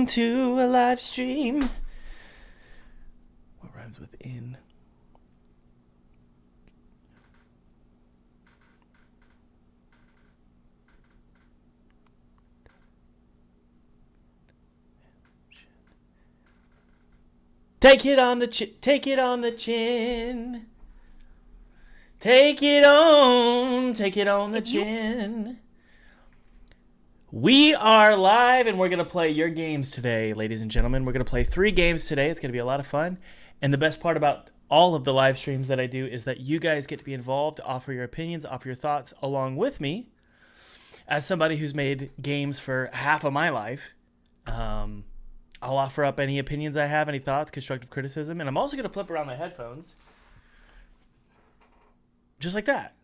to a live stream. What rhymes with in? Take it on the chin. Take it on the chin. Take it on. Take it on the chin. We are live, and we're going to play your games today, ladies and gentlemen. We're going to play 3 games today. It's going to be a lot of fun. And the best part about all of the live streams that I do is that you guys get to be involved, offer your opinions, offer your thoughts along with me. As somebody who's made games for half of my life, I'll offer up any opinions I have, any thoughts, constructive criticism. And I'm also going to flip around my headphones. Just like that.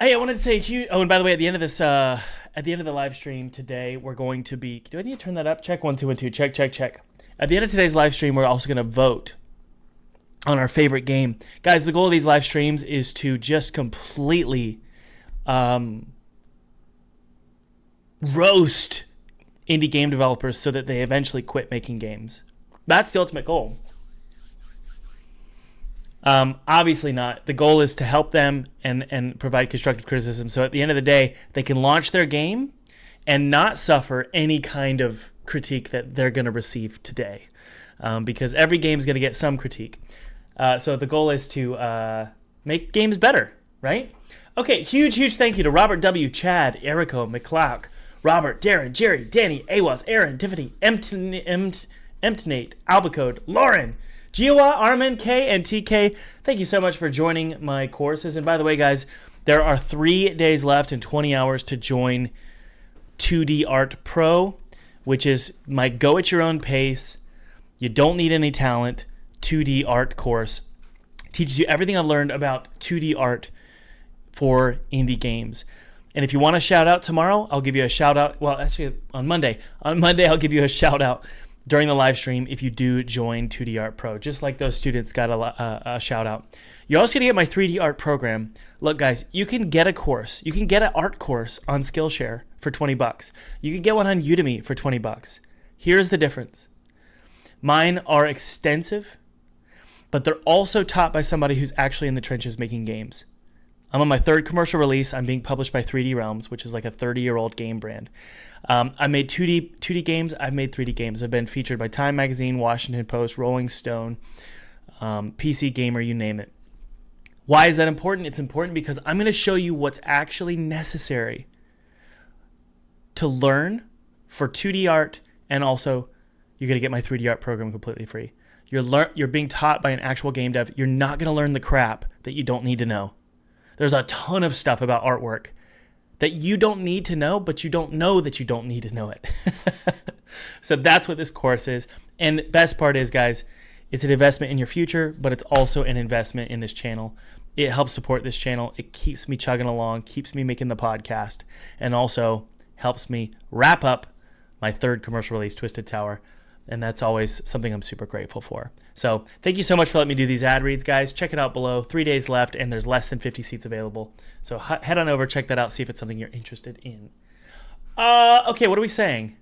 Hey, I wanted to say huge. Oh, and by the way, at the end of this, at the end of the live stream today, we're going to be. Do I need to turn that up? Check 1 2 1 2. Check check check. At the end of today's live stream, we're also going to vote on our favorite game, guys. The goal of these live streams is to just completely roast indie game developers so that they eventually quit making games. That's the ultimate goal. Obviously not. The goal is to help them and provide constructive criticism. So at the end of the day, they can launch their game and not suffer any kind of critique that they're going to receive today. Because every game is going to get some critique. So the goal is to make games better, right? Okay, huge thank you to Robert W., Chad, Erico, McCloud, Robert, Darren, Jerry, Danny, Awas, Aaron, Tiffany, Emtonate, Albacode, Lauren, Giowa, Armin, K, and TK. Thank you so much for joining my courses. And by the way, guys, there are 3 days left and 20 hours to join 2D Art Pro, which is my go at your own pace. You don't need any talent 2D art course. Teaches you everything I've learned about 2D art for indie games. And if you want a shout out tomorrow, I'll give you a shout out. Well, actually on Monday. On Monday, I'll give you a shout out during the live stream if you do join 2D Art Pro, just like those students got a shout out. You're also going to get my 3D art program. Look, guys, you can get a course. You can get an art course on Skillshare for $20. You can get one on Udemy for $20. Here's the difference. Mine are extensive, but they're also taught by somebody who's actually in the trenches making games. I'm on my 3rd commercial release. I'm being published by 3D Realms, which is like a 30-year-old game brand. I made 2D games. I've made 3D games. I've been featured by Time Magazine, Washington Post, Rolling Stone, PC Gamer, you name it. Why is that important? It's important because I'm going to show you what's actually necessary to learn for 2D art, and also you're going to get my 3D art program completely free. You're being taught by an actual game dev. You're not going to learn the crap that you don't need to know. There's a ton of stuff about artwork that you don't need to know, but you don't know that you don't need to know it. So that's what this course is. And best part is, guys, it's an investment in your future, but it's also an investment in this channel. It helps support this channel. It keeps me chugging along, keeps me making the podcast, and also helps me wrap up my 3rd commercial release, Twisted Tower. And that's always something I'm super grateful for. So thank you so much for letting me do these ad reads, guys. Check it out below. 3 days left, and there's less than 50 seats available. So head on over, check that out, see if it's something you're interested in. Okay, what are we saying?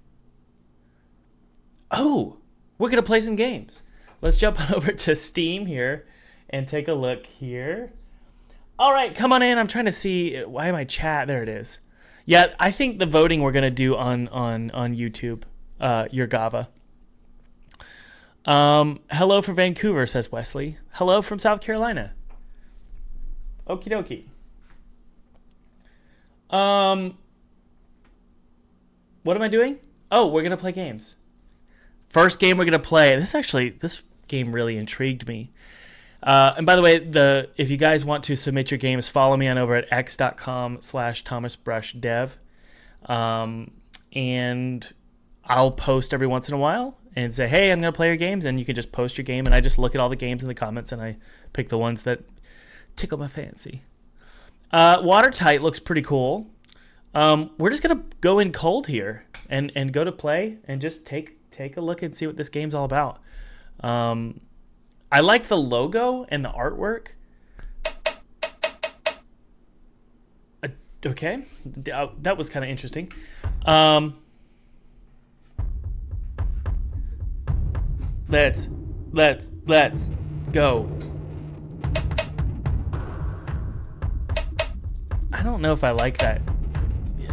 Oh, we're going to play some games. Let's jump on over to Steam here and take a look here. All right, come on in. I'm trying to see. Why am I chat? There it is. Yeah, I think the voting we're going to do on YouTube, your Gava. Hello from Vancouver, says Wesley. Hello from South Carolina. Okie dokie. What am I doing? Oh, we're going to play games. First game we're going to play. This game really intrigued me. And by the way, if you guys want to submit your games, follow me on over at x.com/thomasbrushdev. And I'll post every once in a while and say, hey, I'm going to play your games, and you can just post your game, and I just look at all the games in the comments, and I pick the ones that tickle my fancy. Watertight looks pretty cool. We're just going to go in cold here and go to play and just take a look and see what this game's all about. I like the logo and the artwork. Okay, that was kind of interesting. Let's go. I don't know if I like that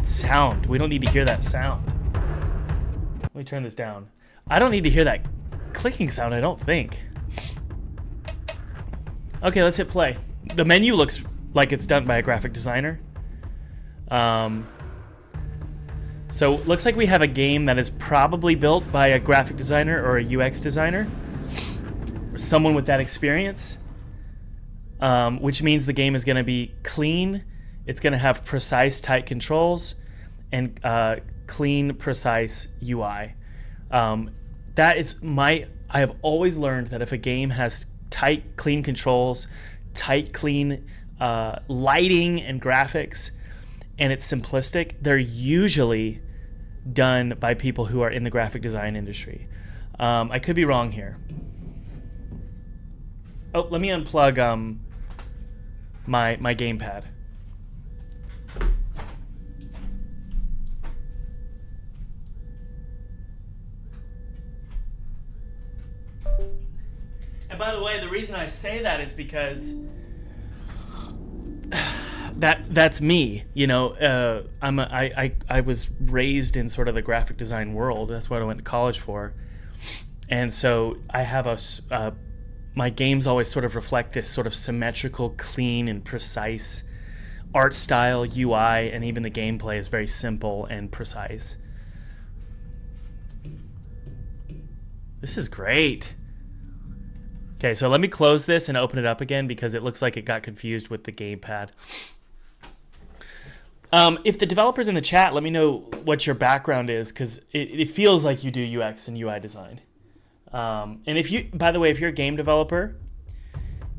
sound. We don't need to hear that sound. Let me turn this down. I don't need to hear that clicking sound, I don't think. Okay, let's hit play. The menu looks like it's done by a graphic designer. So it looks like we have a game that is probably built by a graphic designer or a UX designer, or someone with that experience, which means the game is going to be clean. It's going to have precise, tight controls and clean, precise UI. That is I have always learned that if a game has tight, clean controls, tight, clean lighting and graphics, and it's simplistic, they're usually done by people who are in the graphic design industry. I could be wrong here. Oh, let me unplug my gamepad. And by the way, the reason I say that is because that's me. You know, I was raised in sort of the graphic design world. That's what I went to college for. And so I have my games always sort of reflect this sort of symmetrical, clean, and precise art style, UI, and even the gameplay is very simple and precise. This is great. Okay, so let me close this and open it up again because it looks like it got confused with the gamepad. If the developers in the chat, let me know what your background is, because it feels like you do UX and UI design. And if you, by the way, if you're a game developer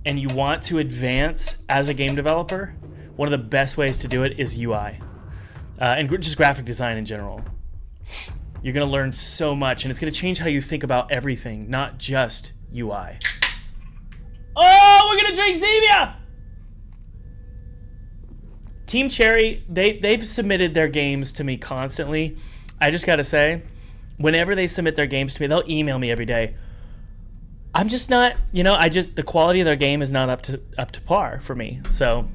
and you want to advance as a game developer, one of the best ways to do it is UI and just graphic design in general. You're going to learn so much, and it's going to change how you think about everything, not just UI. Oh, we're going to drink Zevia! Team Cherry, they've submitted their games to me constantly. I just got to say, whenever they submit their games to me, they'll email me every day. I'm just not, the quality of their game is not up to par for me. So,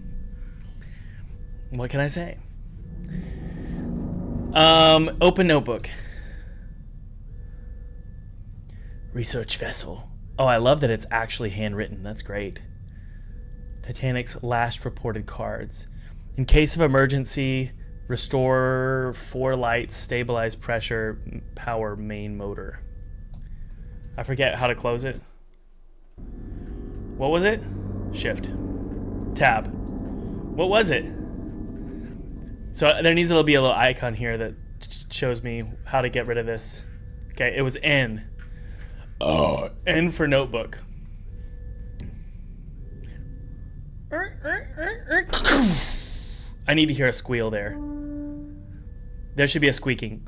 what can I say? Open notebook. Research vessel. Oh, I love that it's actually handwritten. That's great. Titanic's last reported cards. In case of emergency, restore 4 lights, stabilize pressure, power main motor. I forget how to close it. What was it? Shift. Tab. What was it? So there needs to be a little icon here that shows me how to get rid of this. Okay, it was N. N for notebook. I need to hear a squeal there. There should be a squeaking.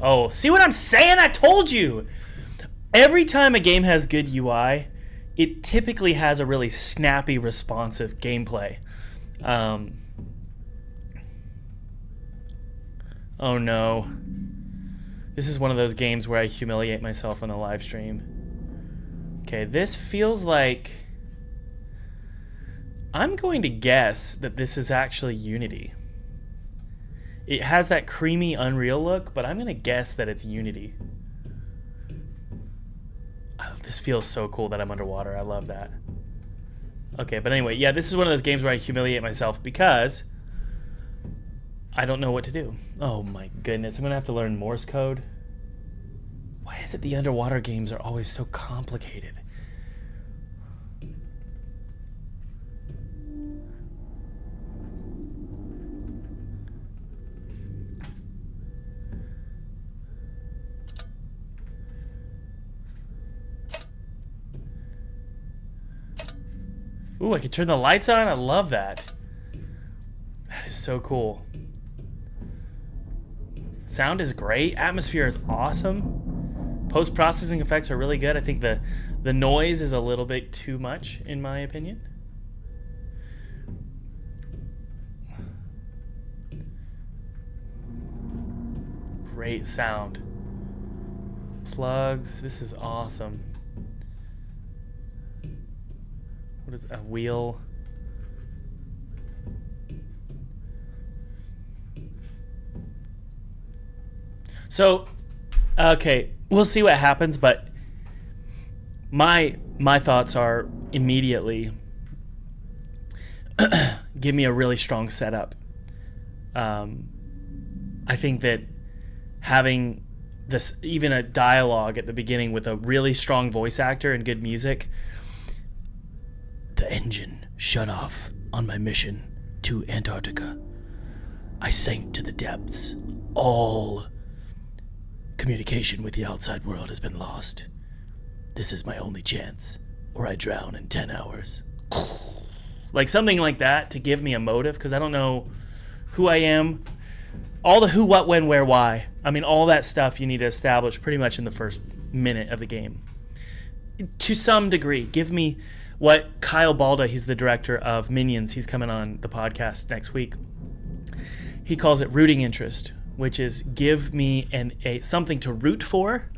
Oh, see what I'm saying? I told you! Every time a game has good UI, it typically has a really snappy, responsive gameplay. Oh no. This is one of those games where I humiliate myself on the live stream. Okay, this feels like... I'm going to guess that this is actually Unity. It has that creamy Unreal look, but I'm going to guess that it's Unity. Oh, this feels so cool that I'm underwater. I love that. Okay, but anyway, yeah, this is one of those games where I humiliate myself because I don't know what to do. Oh my goodness, I'm going to have to learn Morse code. Why is it the underwater games are always so complicated? Ooh, I can turn the lights on? I love that. That is so cool. Sound is great. Atmosphere is awesome. Post-processing effects are really good. I think the noise is a little bit too much, in my opinion. great sound. Plugs. This is awesome. What is a wheel? So, okay, we'll see what happens, but my thoughts are immediately give me a really strong setup. I think that having this, even a dialogue at the beginning with a really strong voice actor and good music. The engine shut off on my mission to Antarctica. I sank to the depths. All communication with the outside world has been lost. This is my only chance, or I drown in 10 hours. Like something like that to give me a motive, because I don't know who I am. All the who, what, when, where, why. I mean, all that stuff you need to establish pretty much in the first minute of the game. To some degree, give me what Kyle Balda, he's the director of Minions, he's coming on the podcast next week. He calls it rooting interest, which is give me something to root for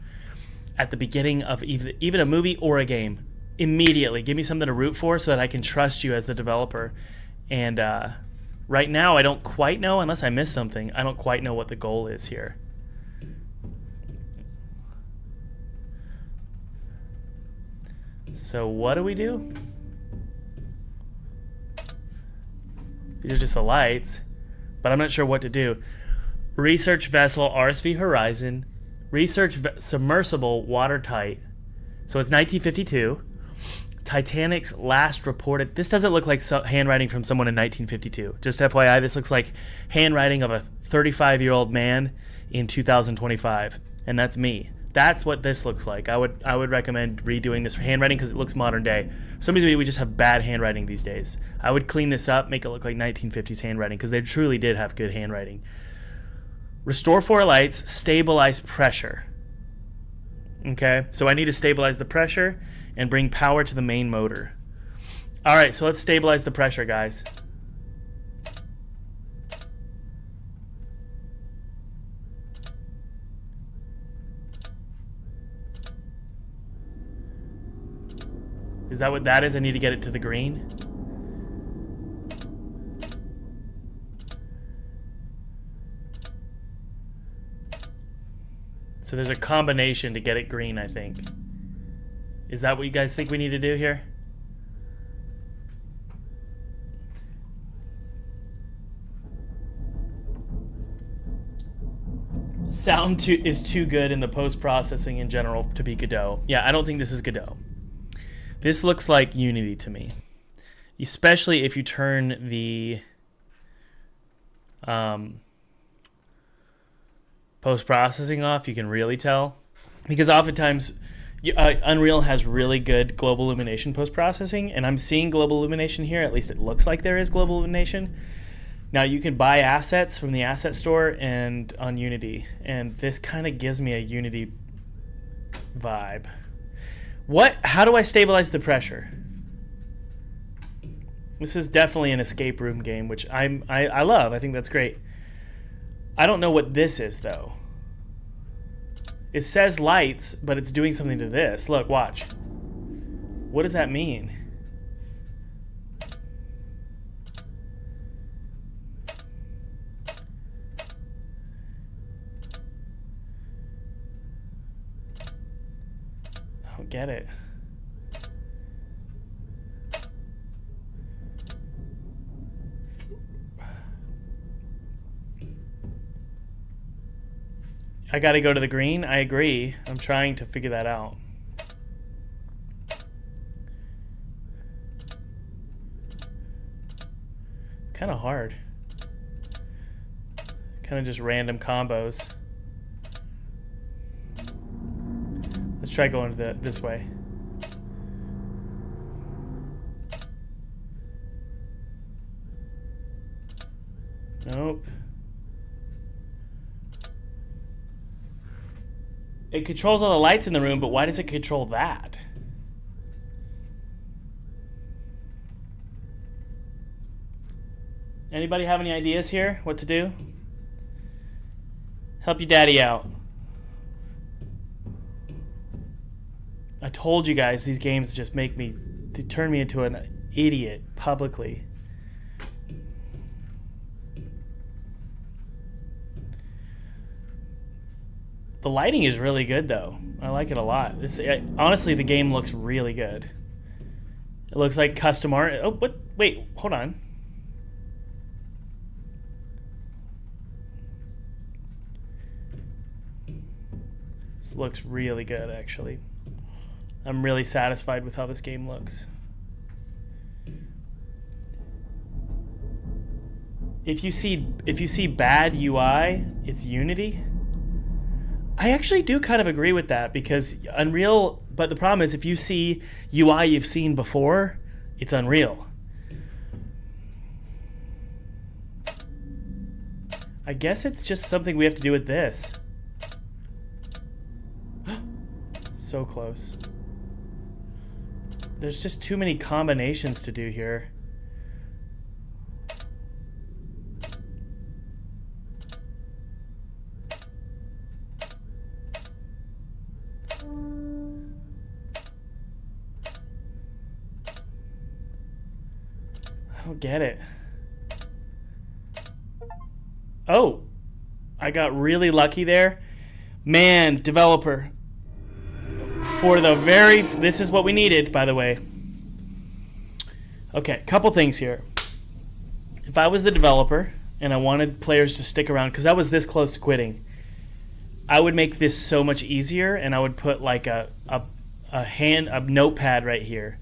at the beginning of even a movie or a game. Immediately, give me something to root for so that I can trust you as the developer. And right now, I don't quite know, unless I missed something, I don't quite know what the goal is here. So what do we do? These are just the lights, but I'm not sure what to do. Research vessel RSV Horizon. Research submersible Watertight. So it's 1952. Titanic's last reported. This doesn't look like handwriting from someone in 1952. Just FYI, this looks like handwriting of a 35-year-old man in 2025, and that's me. That's what this looks like. I would recommend redoing this for handwriting because it looks modern day. For some reason, we just have bad handwriting these days. I would clean this up, make it look like 1950s handwriting because they truly did have good handwriting. Restore 4 lights, stabilize pressure. Okay, so I need to stabilize the pressure and bring power to the main motor. All right, so let's stabilize the pressure, guys. Is that what that is? I need to get it to the green. So there's a combination to get it green, I think. Is that what you guys think we need to do here? Sound is too good in the post-processing in general to be Godot. Yeah, I don't think this is Godot. This looks like Unity to me, especially if you turn the post-processing off. You can really tell, because oftentimes Unreal has really good global illumination post-processing, and I'm seeing global illumination here. At least it looks like there is global illumination. Now you can buy assets from the asset store and on Unity, and this kind of gives me a Unity vibe. How do I stabilize the pressure? This is definitely an escape room game, which I love. I think that's great. I don't know what this is, though. It says lights, but it's doing something to this. Look, watch. What does that mean? I don't get it. I gotta go to the green. I agree. I'm trying to figure that out. Kind of hard. Kind of just random combos. Let's try going this way. Nope. It controls all the lights in the room, but why does it control that? Anybody have any ideas here? What to do? Help your daddy out. I told you guys these games just make me, to turn me into an idiot publicly. The lighting is really good though. I like it a lot. Honestly, the game looks really good. It looks like custom art. Oh, what? Wait, hold on. This looks really good, actually. I'm really satisfied with how this game looks. If you see bad UI, it's Unity. I actually do kind of agree with that because Unreal, but the problem is if you see UI you've seen before, it's Unreal. I guess it's just something we have to do with this. So close. There's just too many combinations to do here. I don't get it. Oh, I got really lucky there. Man, developer. For the very, this is what we needed, by the way. Okay, couple things here. If I was the developer and I wanted players to stick around, because I was this close to quitting, I would make this so much easier, and I would put like a notepad right here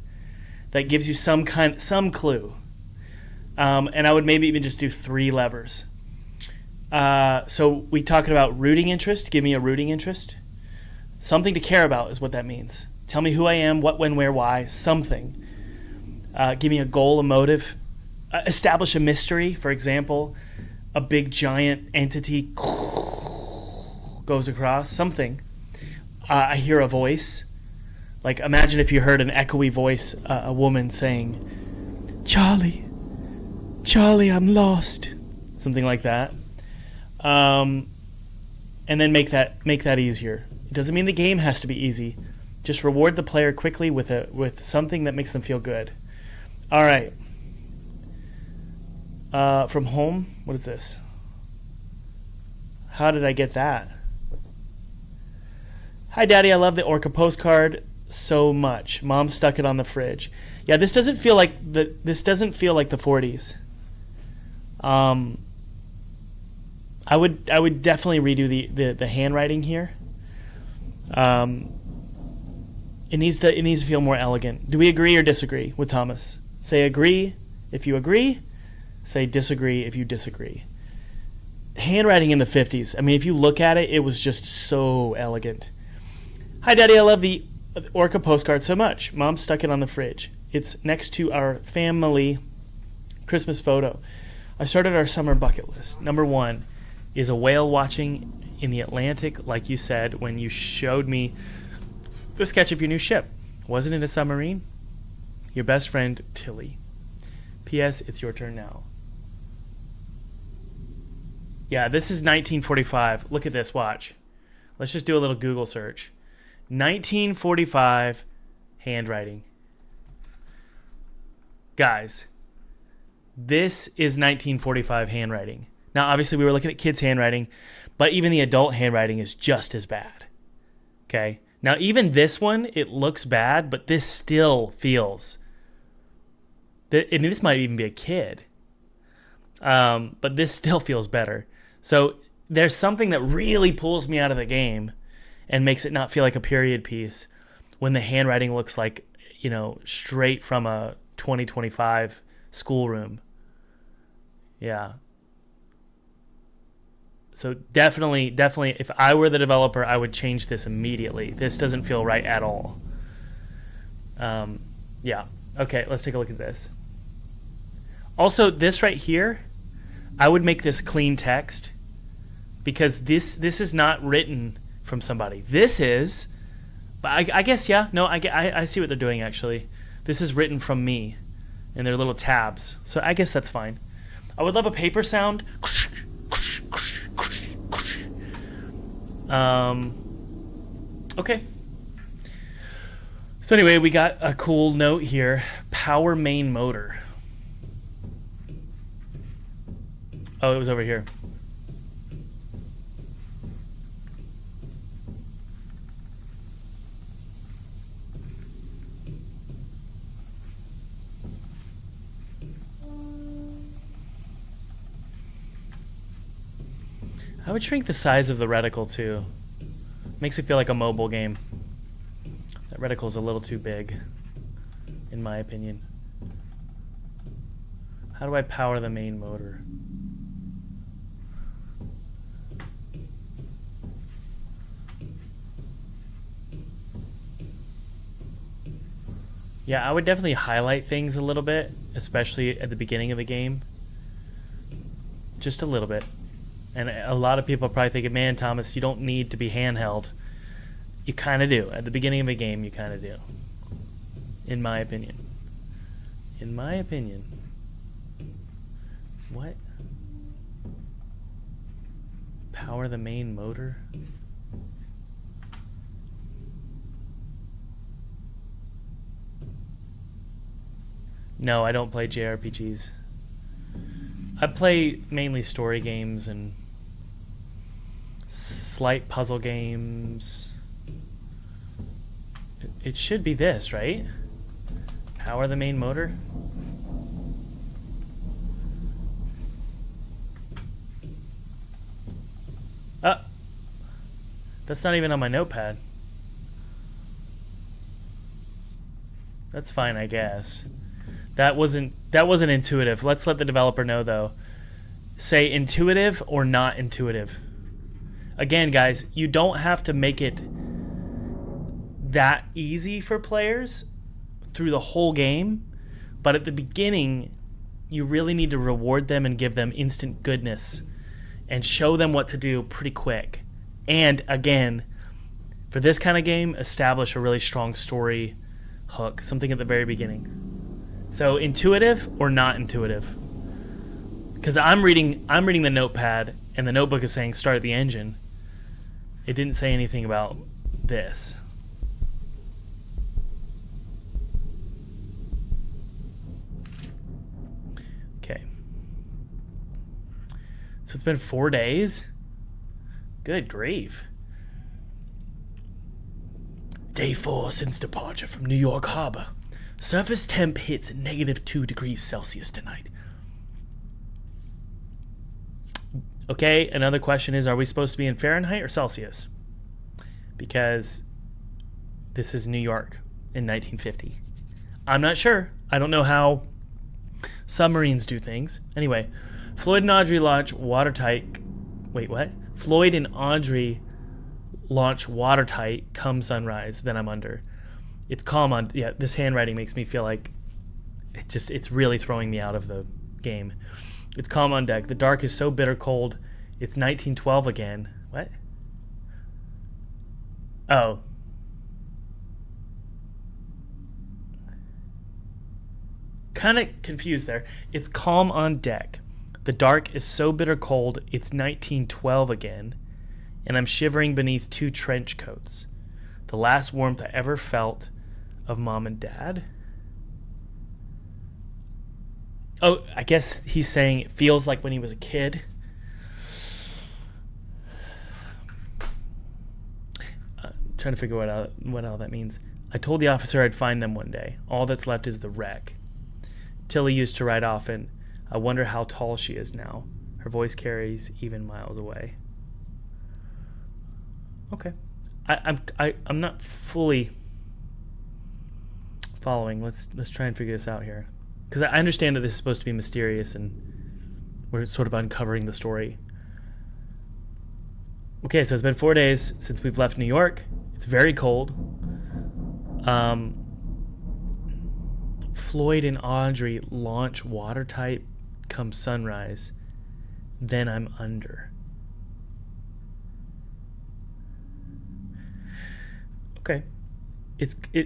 that gives you some clue. And I would maybe even just do 3 levers. So we talking about rooting interest. Give me a rooting interest. Something to care about is what that means. Tell me who I am, what, when, where, why, something. Give me a goal, a motive. Establish a mystery. For example, a big giant entity goes across, something. I hear a voice. Like imagine if you heard an echoey voice, a woman saying, Charlie, I'm lost. Something like that. And then make that easier. It doesn't mean the game has to be easy. Just reward the player quickly with something that makes them feel good. All right. From home, what is this? How did I get that? Hi, Daddy. I love the Orca postcard so much. Mom stuck it on the fridge. Yeah, this doesn't feel like the 40s. I would definitely redo the handwriting here. It needs to feel more elegant. Do we agree or disagree with Thomas? Say agree if you agree. Say disagree if you disagree. Handwriting in the 50s. I mean, if you look at it, it was just so elegant. Hi, Daddy. I love the Orca postcard so much. Mom stuck it on the fridge. It's next to our family Christmas photo. I started our summer bucket list. Number 1 is a whale watching in the Atlantic, like you said when you showed me the sketch of your new ship. Wasn't it a submarine? Your best friend, Tilly. P.S. It's your turn now. Yeah, this is 1945. Look at this. Watch. Let's just do a little Google search. 1945 handwriting. Guys, this is 1945 handwriting. Now, obviously, we were looking at kids' handwriting, but even the adult handwriting is just as bad. Okay? Now, even this one, it looks bad, but this still feels... I mean, this might even be a kid. But this still feels better. So there's something that really pulls me out of the game and makes it not feel like a period piece when the handwriting looks like, straight from a 2025 schoolroom. Yeah. So definitely, if I were the developer, I would change this immediately. This doesn't feel right at all. Yeah. Okay, let's take a look at this. Also, this right here, I would make this clean text because this is not written from somebody. This is, but I guess, yeah. No, I see what they're doing, actually. This is written from me, and they're little tabs. So I guess that's fine. I would love a paper sound. Okay. So anyway, we got a cool note here. Power main motor. Oh, it was over here. I would shrink the size of the reticle too. Makes it feel like a mobile game. That reticle is a little too big, in my opinion. How do I power the main motor? Yeah, I would definitely highlight things a little bit, especially at the beginning of the game. Just a little bit. And a lot of people are probably thinking, man, Thomas, you don't need to be handheld. You kind of do. At the beginning of a game, you kind of do. In my opinion. In my opinion. What? Power the main motor? No, I don't play JRPGs. I play mainly story games and slight puzzle games. It should be this, right? Power the main motor. That's not even on my notepad. That's fine, I guess. That wasn't intuitive. Let's let the developer know though. Say intuitive or not intuitive. Again, guys, you don't have to make it that easy for players through the whole game, but at the beginning, you really need to reward them and give them instant goodness and show them what to do pretty quick. And again, for this kind of game, establish a really strong story hook, something at the very beginning. So intuitive or not intuitive? Because I'm reading the notepad, and the notebook is saying start the engine. It didn't say anything about this. Okay. So it's been 4 days. Good grief. Day 4 since departure from New York Harbor. Surface temp hits -2 degrees Celsius tonight. Okay, another question is, are we supposed to be in Fahrenheit or Celsius? Because this is New York in 1950. I'm not sure. I don't know how submarines do things. Anyway, Floyd and Audrey launch Watertight. Wait, what? Floyd and Audrey launch Watertight come sunrise, then I'm under. It's calm on, yeah, this handwriting makes me feel like it's really throwing me out of the game. It's calm on deck. The dark is so bitter cold. It's 1912 again. What? Oh. Kind of confused there. It's calm on deck. The dark is so bitter cold, it's 1912 again, and I'm shivering beneath 2 trench coats. The last warmth I ever felt of Mom and Dad. Oh, I guess he's saying it feels like when he was a kid. Trying to figure out what all that means. I told the officer I'd find them one day. All that's left is the wreck. Tilly used to ride often. I wonder how tall she is now. Her voice carries even miles away. Okay. I'm not fully following. Let's try and figure this out here. Because I understand that this is supposed to be mysterious and we're sort of uncovering the story. Okay, so it's been 4 days since we've left New York. It's very cold. Floyd and Audrey launch Watertight come sunrise. Then I'm under. Okay.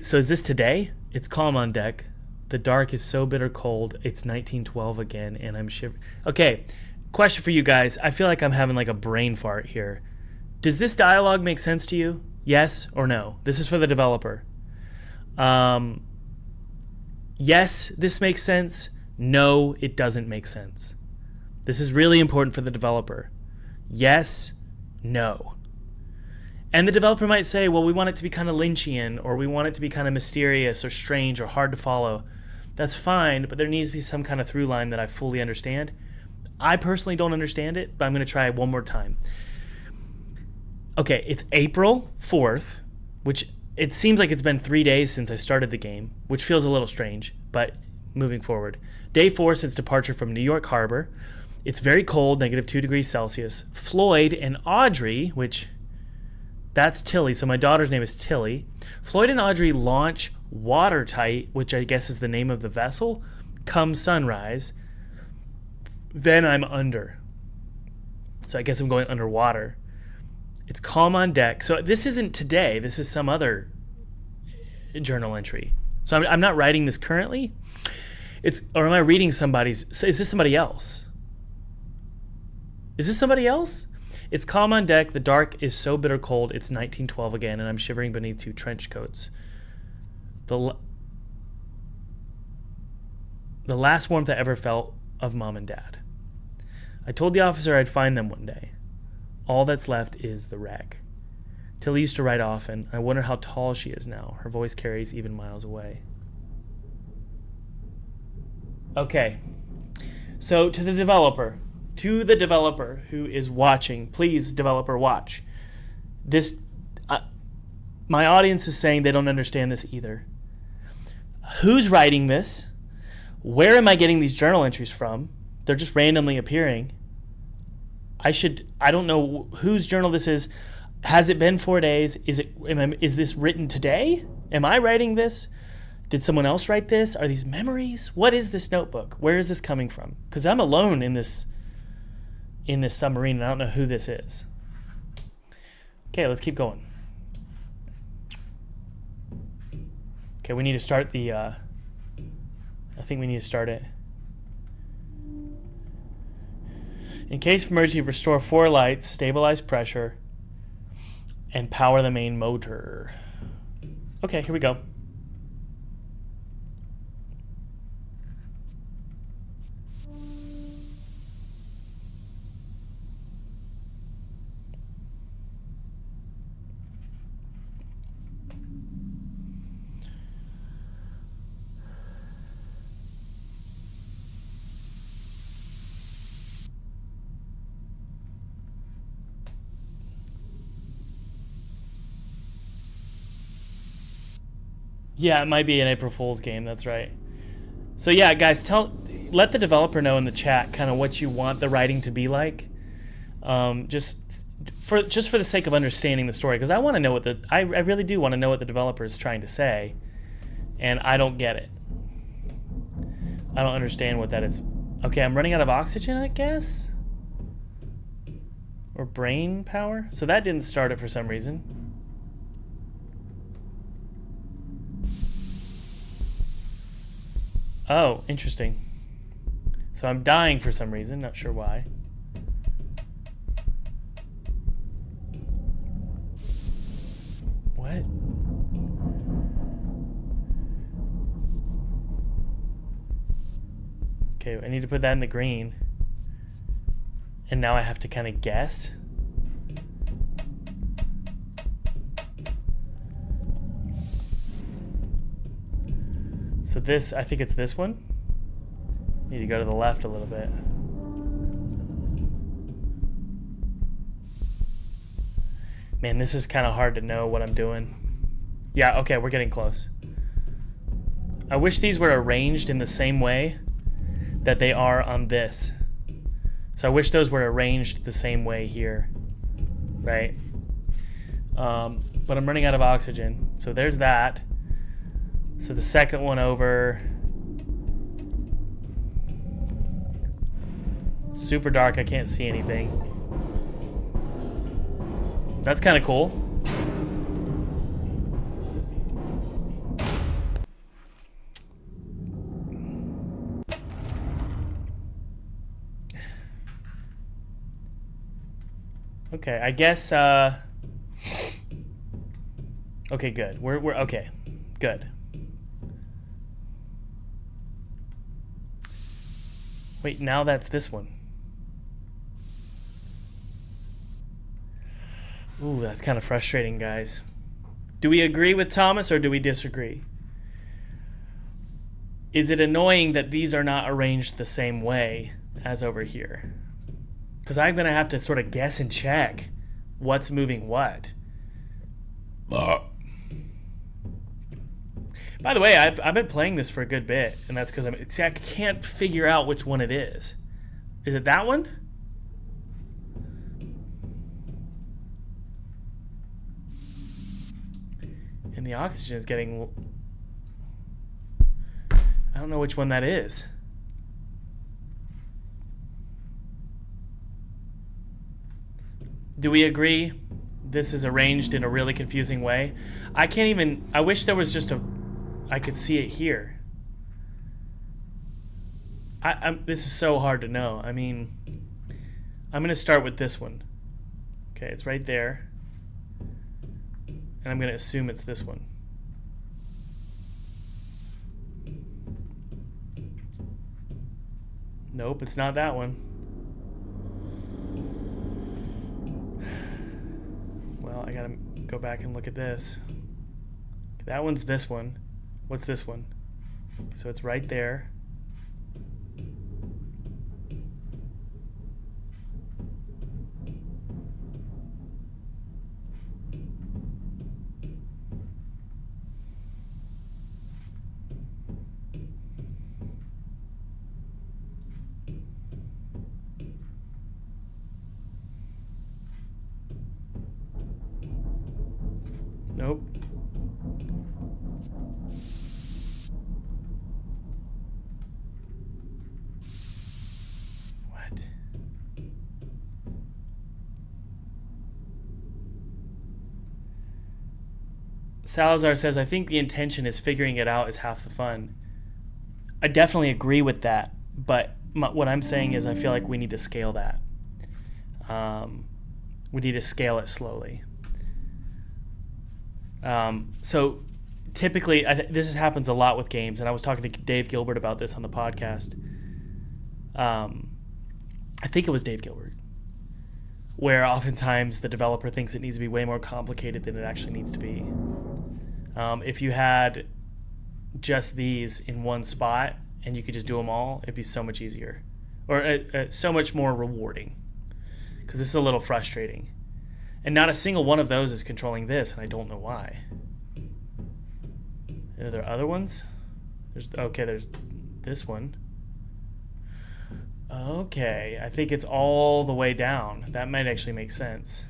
So is this today? It's calm on deck. The dark is so bitter cold. It's 1912 again, and I'm shivering. Okay, question for you guys. I feel like I'm having like a brain fart here. Does this dialogue make sense to you? Yes or no? This is for the developer. Yes, this makes sense. No, it doesn't make sense. This is really important for the developer. Yes, no. And the developer might say, well, we want it to be kind of Lynchian, or we want it to be kind of mysterious or strange or hard to follow. That's fine, but there needs to be some kind of through line that I fully understand. I personally don't understand it, but I'm going to try one more time. Okay, it's April 4th, which it seems like it's been 3 days since I started the game, which feels a little strange, but moving forward. Day 4 since departure from New York Harbor. It's very cold, -2 degrees Celsius. Floyd and Audrey, which... that's Tilly, so my daughter's name is Tilly. Floyd and Audrey launch Watertight, which I guess is the name of the vessel, come sunrise. Then I'm under. So I guess I'm going underwater. It's calm on deck. So this isn't today. This is some other journal entry. So I'm not writing this currently. Or am I reading somebody's? Is this somebody else? Is this somebody else? It's calm on deck. The dark is so bitter cold. It's 1912 again, and I'm shivering beneath 2 trench coats. The last warmth I ever felt of Mom and Dad. I told the officer I'd find them one day. All that's left is the wreck. Tilly used to write often. I wonder how tall she is now. Her voice carries even miles away. Okay. So to the developer who is watching, please, developer, watch. This, my audience is saying they don't understand this either. Who's writing this? Where am I getting these journal entries from? They're just randomly appearing. I don't know whose journal this is. Has it been 4 days? Is this written today? Am I writing this? Did someone else write this? Are these memories? What is this notebook? Where is this coming from? Because I'm alone in this submarine, and I don't know who this is. Okay, let's keep going. Okay, we need to start the... I think we need to start it. In case of emergency, restore 4 lights, stabilize pressure, and power the main motor. Okay, here we go. Yeah, it might be an April Fool's game. That's right. So yeah, guys, let the developer know in the chat kind of what you want the writing to be like. Just for the sake of understanding the story, because I want to know I really do want to know what the developer is trying to say, and I don't get it. I don't understand what that is. Okay, I'm running out of oxygen, I guess, or brain power. So that didn't start it for some reason. Oh, interesting. So I'm dying for some reason, not sure why. What? Okay, I need to put that in the green. And now I have to kind of guess. So this, I think it's this one. Need to go to the left a little bit. Man, this is kind of hard to know what I'm doing. Yeah, okay, we're getting close. I wish these were arranged in the same way that they are on this. So I wish those were arranged the same way here, right? But I'm running out of oxygen. So there's that. So the second one over. Super dark, I can't see anything. That's kind of cool. Okay, I guess. Okay, good. We're okay. Good. Wait, now that's this one. Ooh, that's kind of frustrating, guys. Do we agree with Thomas or do we disagree? Is it annoying that these are not arranged the same way as over here? Because I'm going to have to sort of guess and check what's moving what. By the way, I've been playing this for a good bit, and that's because I can't figure out which one it is. Is it that one? And the oxygen is getting... I don't know which one that is. Do we agree this is arranged in a really confusing way? I can't even... I wish there was just I could see it here. This is so hard to know. I mean, I'm going to start with this one. Okay, it's right there. And I'm going to assume it's this one. Nope, it's not that one. Well, I gotta go back and look at this. That one's this one. What's this one? So it's right there. Nope. What? Salazar says, I think the intention is figuring it out is half the fun. I definitely agree with that, but what I'm saying is I feel like we need to scale that. We need to scale it slowly. So typically, this happens a lot with games, and I was talking to Dave Gilbert about this on the podcast. I think it was Dave Gilbert, where oftentimes the developer thinks it needs to be way more complicated than it actually needs to be. If you had just these in one spot and you could just do them all, it'd be so much easier, or so much more rewarding, because this is a little frustrating. And not a single one of those is controlling this, and I don't know why. Are there other ones? There's this one. Okay, I think it's all the way down. That might actually make sense.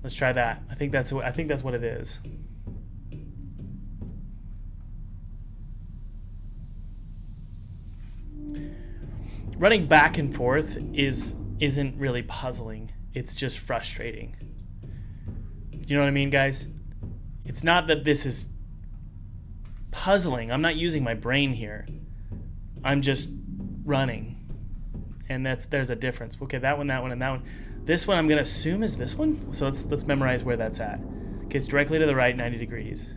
Let's try that. I think that's what it is. Running back and forth isn't really puzzling. It's just frustrating. Do you know what I mean, guys? It's not that this is puzzling. I'm not using my brain here. I'm just running. And there's a difference. Okay, that one, and that one. This one I'm going to assume is this one. So let's memorize where that's at. Okay, it's directly to the right, 90 degrees.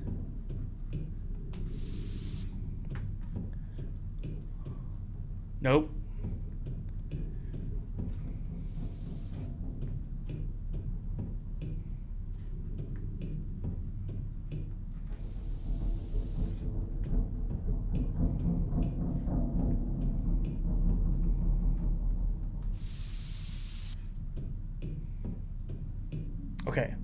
Nope. Okay.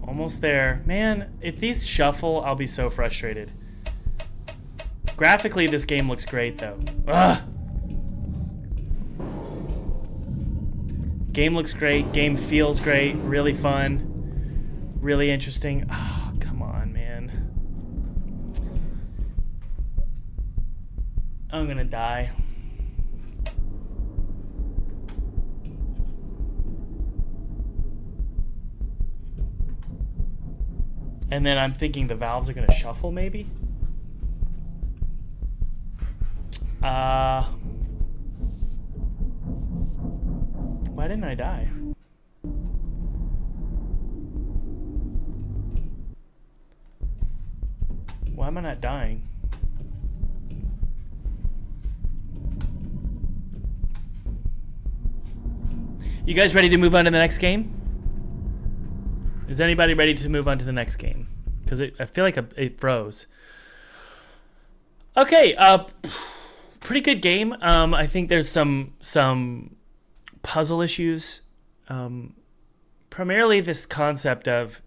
Almost there. Man, if these shuffle, I'll be so frustrated. Graphically, this game looks great, though. Ugh! Game looks great. Game feels great. Really fun. Really interesting. Oh, come on, man. I'm gonna die. And then I'm thinking the valves are gonna shuffle, maybe? Why didn't I die? Why am I not dying? You guys ready to move on to the next game? Is anybody ready to move on to the next game? Because I feel like it froze. Okay, pretty good game. I think there's some puzzle issues. Primarily this concept of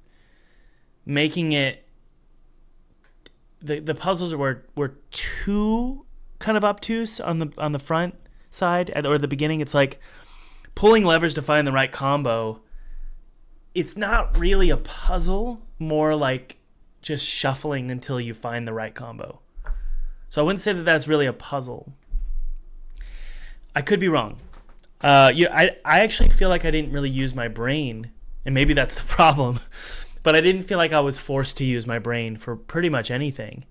making it the puzzles were too kind of obtuse on the front side or the beginning. It's like pulling levers to find the right combo. It's not really a puzzle, more like just shuffling until you find the right combo. So I wouldn't say that that's really a puzzle. I could be wrong. I actually feel like I didn't really use my brain, and maybe that's the problem. But I didn't feel like I was forced to use my brain for pretty much anything.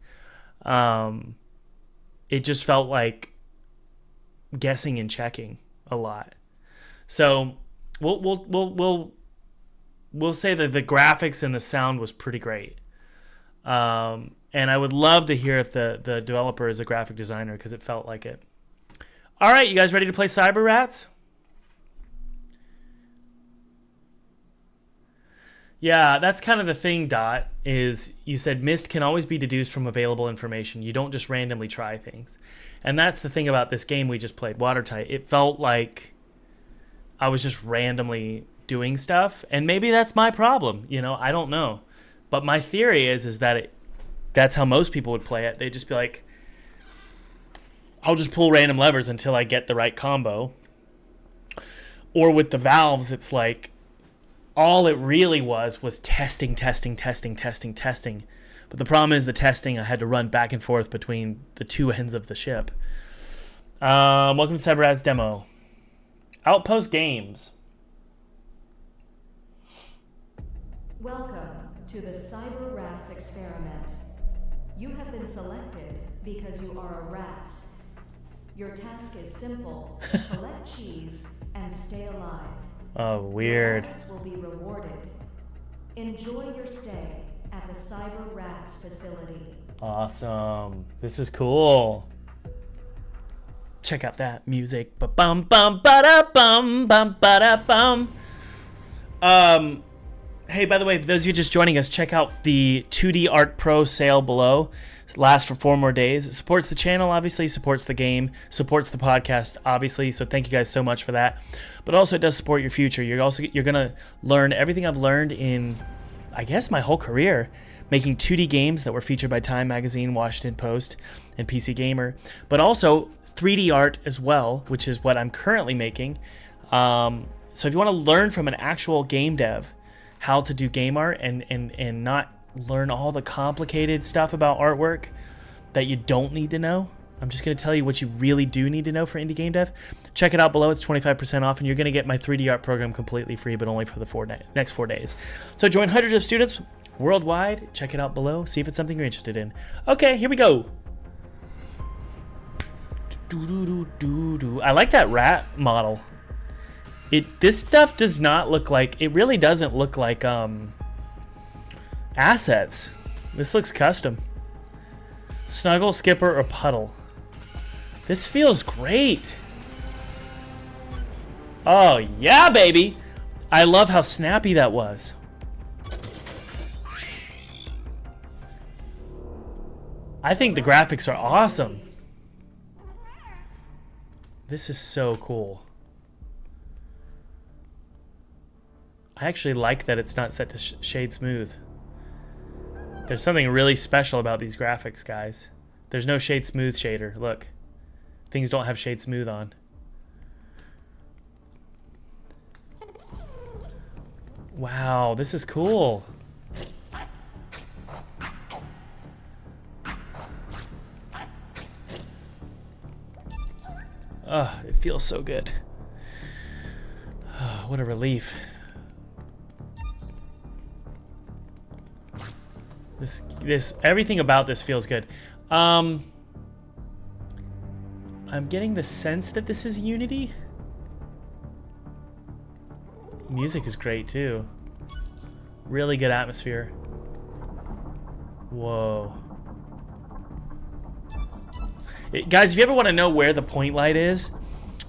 It just felt like guessing and checking a lot. So we'll say that the graphics and the sound was pretty great. And I would love to hear if the developer is a graphic designer, because it felt like it. All right, you guys ready to play Cyber Rats? Yeah, that's kind of the thing, Dot, is you said mist can always be deduced from available information. You don't just randomly try things. And that's the thing about this game we just played, Watertight. It felt like I was just randomly doing stuff, and maybe that's my problem. I don't know. But my theory is that that's how most people would play it. They'd just be like, I'll just pull random levers until I get the right combo. Or with the valves, it's like all it really was testing. But the problem is the testing, I had to run back and forth between the two ends of the ship. Welcome to CyberRat's demo. Outpost Games. Welcome to the Cyber Rats experiment. You have been selected because you are a rat. Your task is simple: collect cheese and stay alive. Oh, weird. Your efforts will be rewarded. Enjoy your stay at the Cyber Rats facility. Awesome. This is cool. Check out that music. Ba-bum bum ba-da-bum bum ba-da-bum. Hey, by the way, for those of you just joining us, check out the 2D Art Pro sale below. It lasts for 4 more days. It supports the channel, obviously, supports the game, supports the podcast, obviously. So thank you guys so much for that. But also, it does support your future. You're gonna learn everything I've learned in, I guess, my whole career, making 2D games that were featured by Time Magazine, Washington Post, and PC Gamer. But also 3D art as well, which is what I'm currently making. So if you want to learn from an actual game dev how to do game art and not learn all the complicated stuff about artwork that you don't need to know, I'm just going to tell you what you really do need to know for indie game dev. Check it out below. It's 25% off, and you're going to get my 3D art program completely free, but only for the next 4 days. So join hundreds of students worldwide. Check it out below. See if it's something you're interested in. Okay, here we go. I like that rat model. This stuff does not look like, it really doesn't look like assets. This looks custom. Snuggle, Skipper, or Puddle. This feels great. Oh yeah, baby. I love how snappy that was. I think the graphics are awesome. This is so cool. I actually like that it's not set to shade smooth. There's something really special about these graphics, guys. There's no shade smooth shader. Look. Things don't have shade smooth on. Wow, this is cool. Oh, it feels so good. Oh, what a relief. Everything about this feels good. I'm getting the sense that this is Unity. Music is great too. Really good atmosphere. Whoa. Guys, if you ever want to know where the point light is,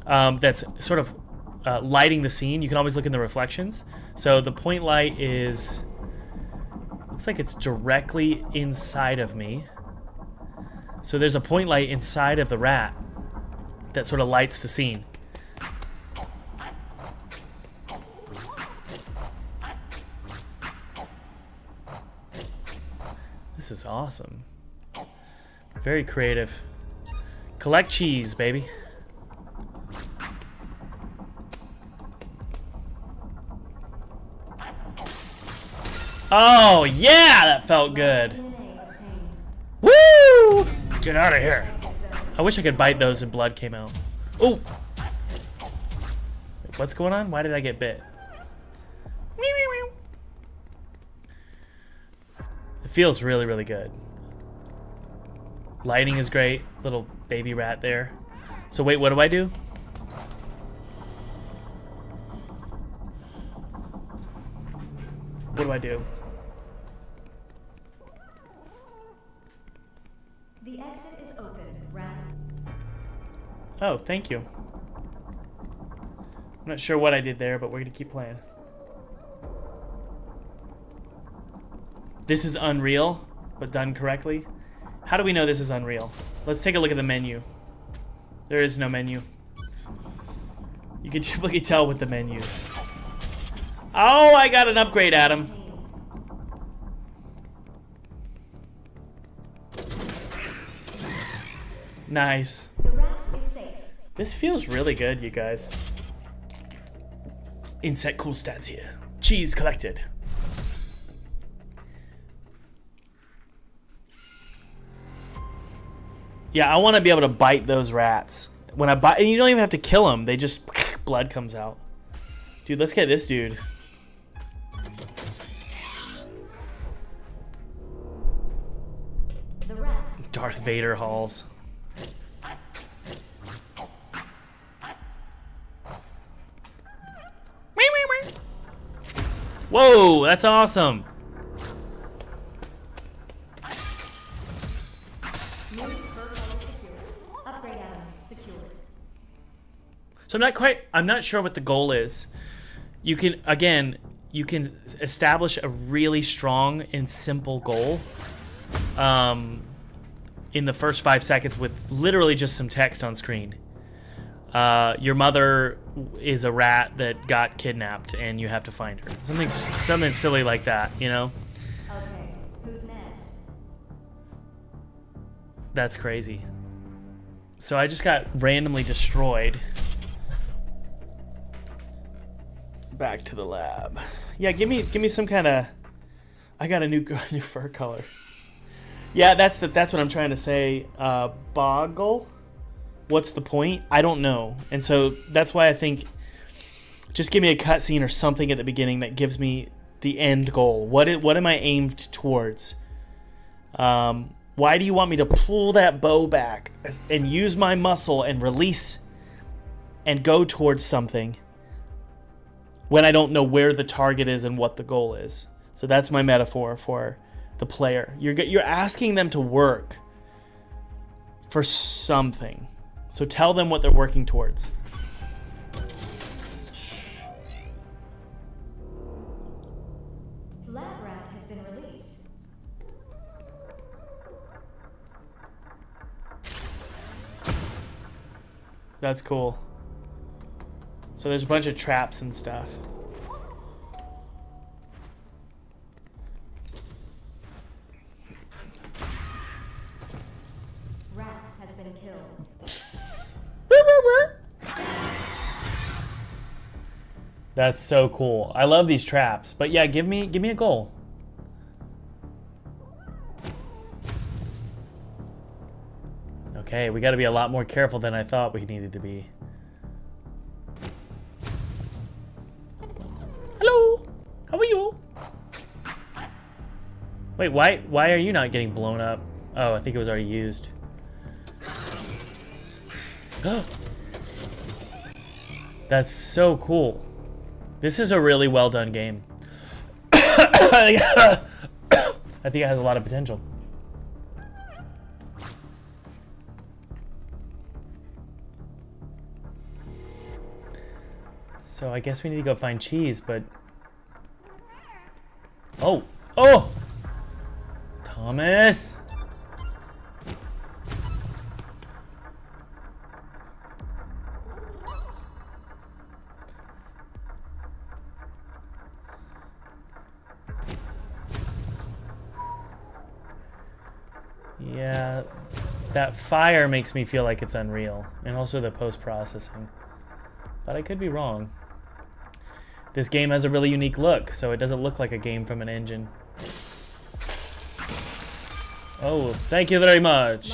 that's sort of lighting the scene, you can always look in the reflections. So the point light is, looks like it's directly inside of me. So there's a point light inside of the rat that sort of lights the scene. This is awesome. Very creative. Collect cheese, baby. Oh, yeah, that felt good. Woo! Get out of here. I wish I could bite those and blood came out. Oh! What's going on? Why did I get bit? It feels really, really good. Lighting is great. Little baby rat there. So wait, what do I do? What do I do? The exit is open, rat. Oh, thank you. I'm not sure what I did there, but we're gonna keep playing. This is Unreal, but done correctly. How do we know this is Unreal? Let's take a look at the menu. There is no menu. You can typically tell with the menus. Oh, I got an upgrade, Adam. Nice. The rat is safe. This feels really good, you guys. Insect cool stats here. Cheese collected. Yeah, I want to be able to bite those rats. When I bite, and you don't even have to kill them. They just, blood comes out. Dude, let's get this dude. The rat. Darth Vader halls. Whoa, that's awesome. New fur color secured. Upgrade item secured. So I'm not sure what the goal is. You can establish a really strong and simple goal in the first 5 seconds with literally just some text on screen. Your mother is a rat that got kidnapped and you have to find her. Something silly like that, you know? Okay, who's next? That's crazy. So I just got randomly destroyed. Back to the lab. Yeah, give me some kind of. I got a new fur color. Yeah, that's what I'm trying to say. Boggle. What's the point? I don't know, and so that's why I think. Just give me a cutscene or something at the beginning that gives me the end goal. What am I aimed towards? Why do you want me to pull that bow back and use my muscle and release and go towards something when I don't know where the target is and what the goal is? So that's my metaphor for the player. You're asking them to work for something. So tell them what they're working towards. Lab rat has been released. That's cool. So there's a bunch of traps and stuff. Rat has been killed. That's so cool. I love these traps. But yeah, give me a goal. Okay, we got to be a lot more careful than I thought we needed to be. Hello. How are you? Wait, why are you not getting blown up? Oh, I think it was already used. That's so cool. This is a really well done game. I think it has a lot of potential. So I guess we need to go find cheese, but... Oh! Oh! Thomas! Yeah, that fire makes me feel like it's unreal, and also the post-processing. But I could be wrong. This game has a really unique look, so it doesn't look like a game from an engine. Oh, thank you very much.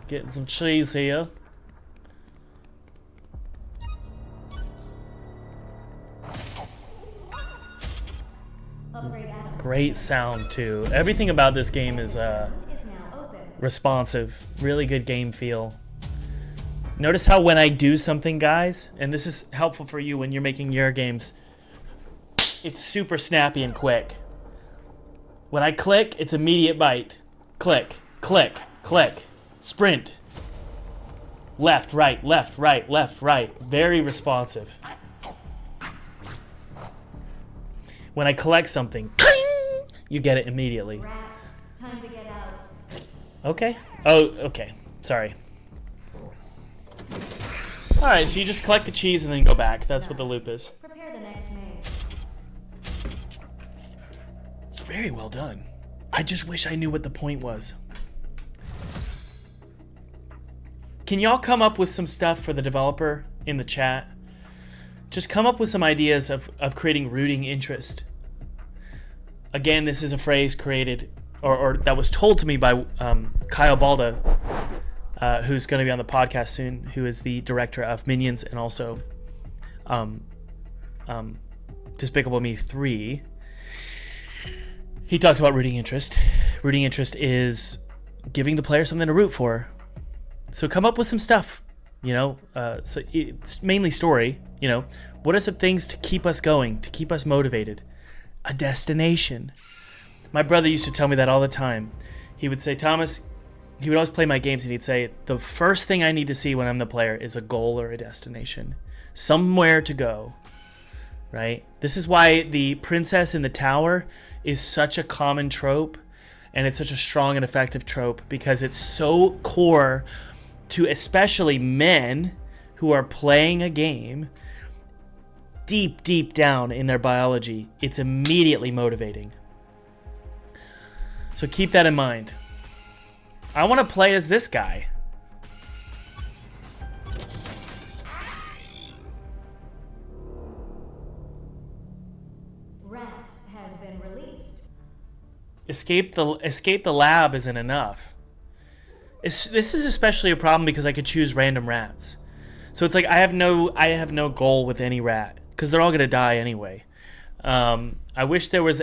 Getting some cheese here. Great sound too. Everything about this game is responsive. Really good game feel. Notice how when I do something, guys, and this is helpful for you when you're making your games, it's super snappy and quick. When I click, it's immediate bite. Click, click, click. Sprint. Left, right, left, right, left, right. Very responsive. When I collect something, you get it immediately. Rat, time to get out. Okay. Oh, okay. Sorry. Alright, so you just collect the cheese and then go back. That's what the loop is. Prepare the next maze. It's very well done. I just wish I knew what the point was. Can y'all come up with some stuff for the developer in the chat? Just come up with some ideas of creating rooting interest. Again, this is a phrase created, or that was told to me by Kyle Balda, who's going to be on the podcast soon, who is the director of Minions and also Despicable Me 3. He talks about rooting interest. Rooting interest is giving the player something to root for. So come up with some stuff, you know. So it's mainly story, you know. What are some things to keep us going, to keep us motivated? A destination. My brother used to tell me that all the time. He would say, Thomas, he would always play my games and he'd say, the first thing I need to see when I'm the player is a goal or a destination. Somewhere to go, right? This is why the princess in the tower is such a common trope, and it's such a strong and effective trope because it's so core to especially men who are playing a game. Deep, deep down in their biology, it's immediately motivating. So keep that in mind. I want to play as this guy. Rat has been released. Escape the lab isn't enough. This is especially a problem because I could choose random rats. So it's like I have no goal with any rat because they're all gonna die anyway. I wish there was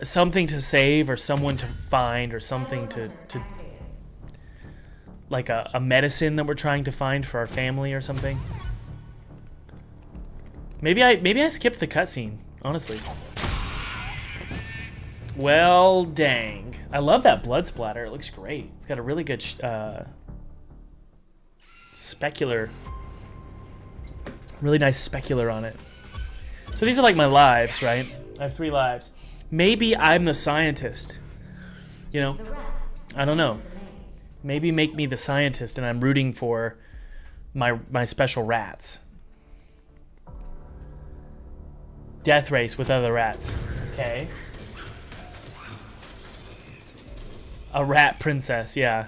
something to save or someone to find or something to like a medicine that we're trying to find for our family or something. Maybe I skipped the cutscene, honestly. Well, dang. I love that blood splatter. It looks great. It's got a really good specular, really nice specular on it. So these are like my lives, right? I have 3 lives. Maybe I'm the scientist. You know? I don't know. Maybe make me the scientist and I'm rooting for my special rats. Death race with other rats. Okay. A rat princess, yeah.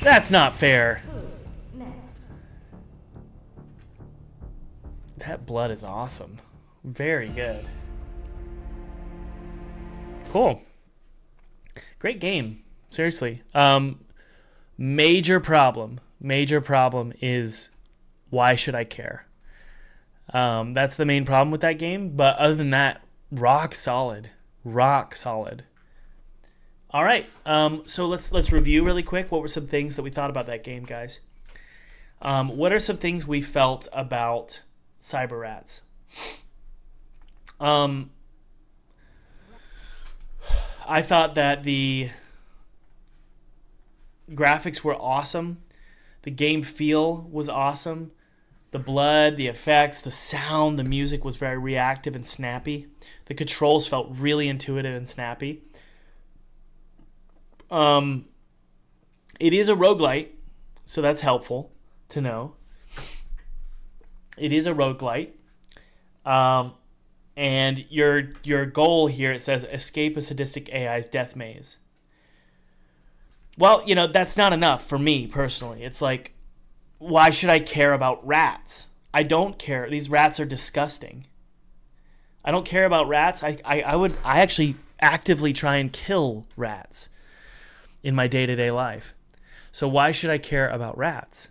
That's not fair. Next. That blood is awesome. Very good. Cool. Great game. Seriously. Major problem is why should I care? That's the main problem with that game. But other than that, rock solid. Rock solid. All right. So let's review really quick. What were some things that we thought about that game, guys? What are some things we felt about Cyber Rats? I thought that the graphics were awesome. The game feel was awesome. The blood, the effects, the sound, the music was very reactive and snappy. The controls felt really intuitive and snappy. It is a roguelite, so that's helpful to know. It is a roguelite. And your goal here, it says, escape a sadistic AI's death maze. Well, that's not enough for me personally. It's like, why should I care about rats? I don't care. These rats are disgusting. I don't care about rats. I actually actively try and kill rats in my day-to-day life. So why should I care about rats?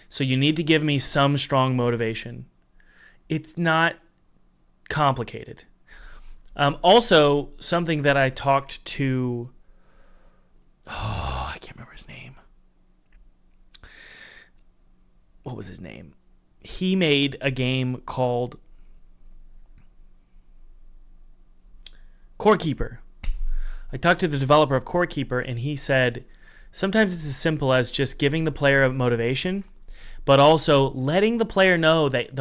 So you need to give me some strong motivation. It's not complicated. Also, something that I talked to... Oh, I can't remember his name. What was his name? He made a game called Core Keeper. I talked to the developer of Core Keeper, and he said sometimes it's as simple as just giving the player a motivation, but also letting the player know that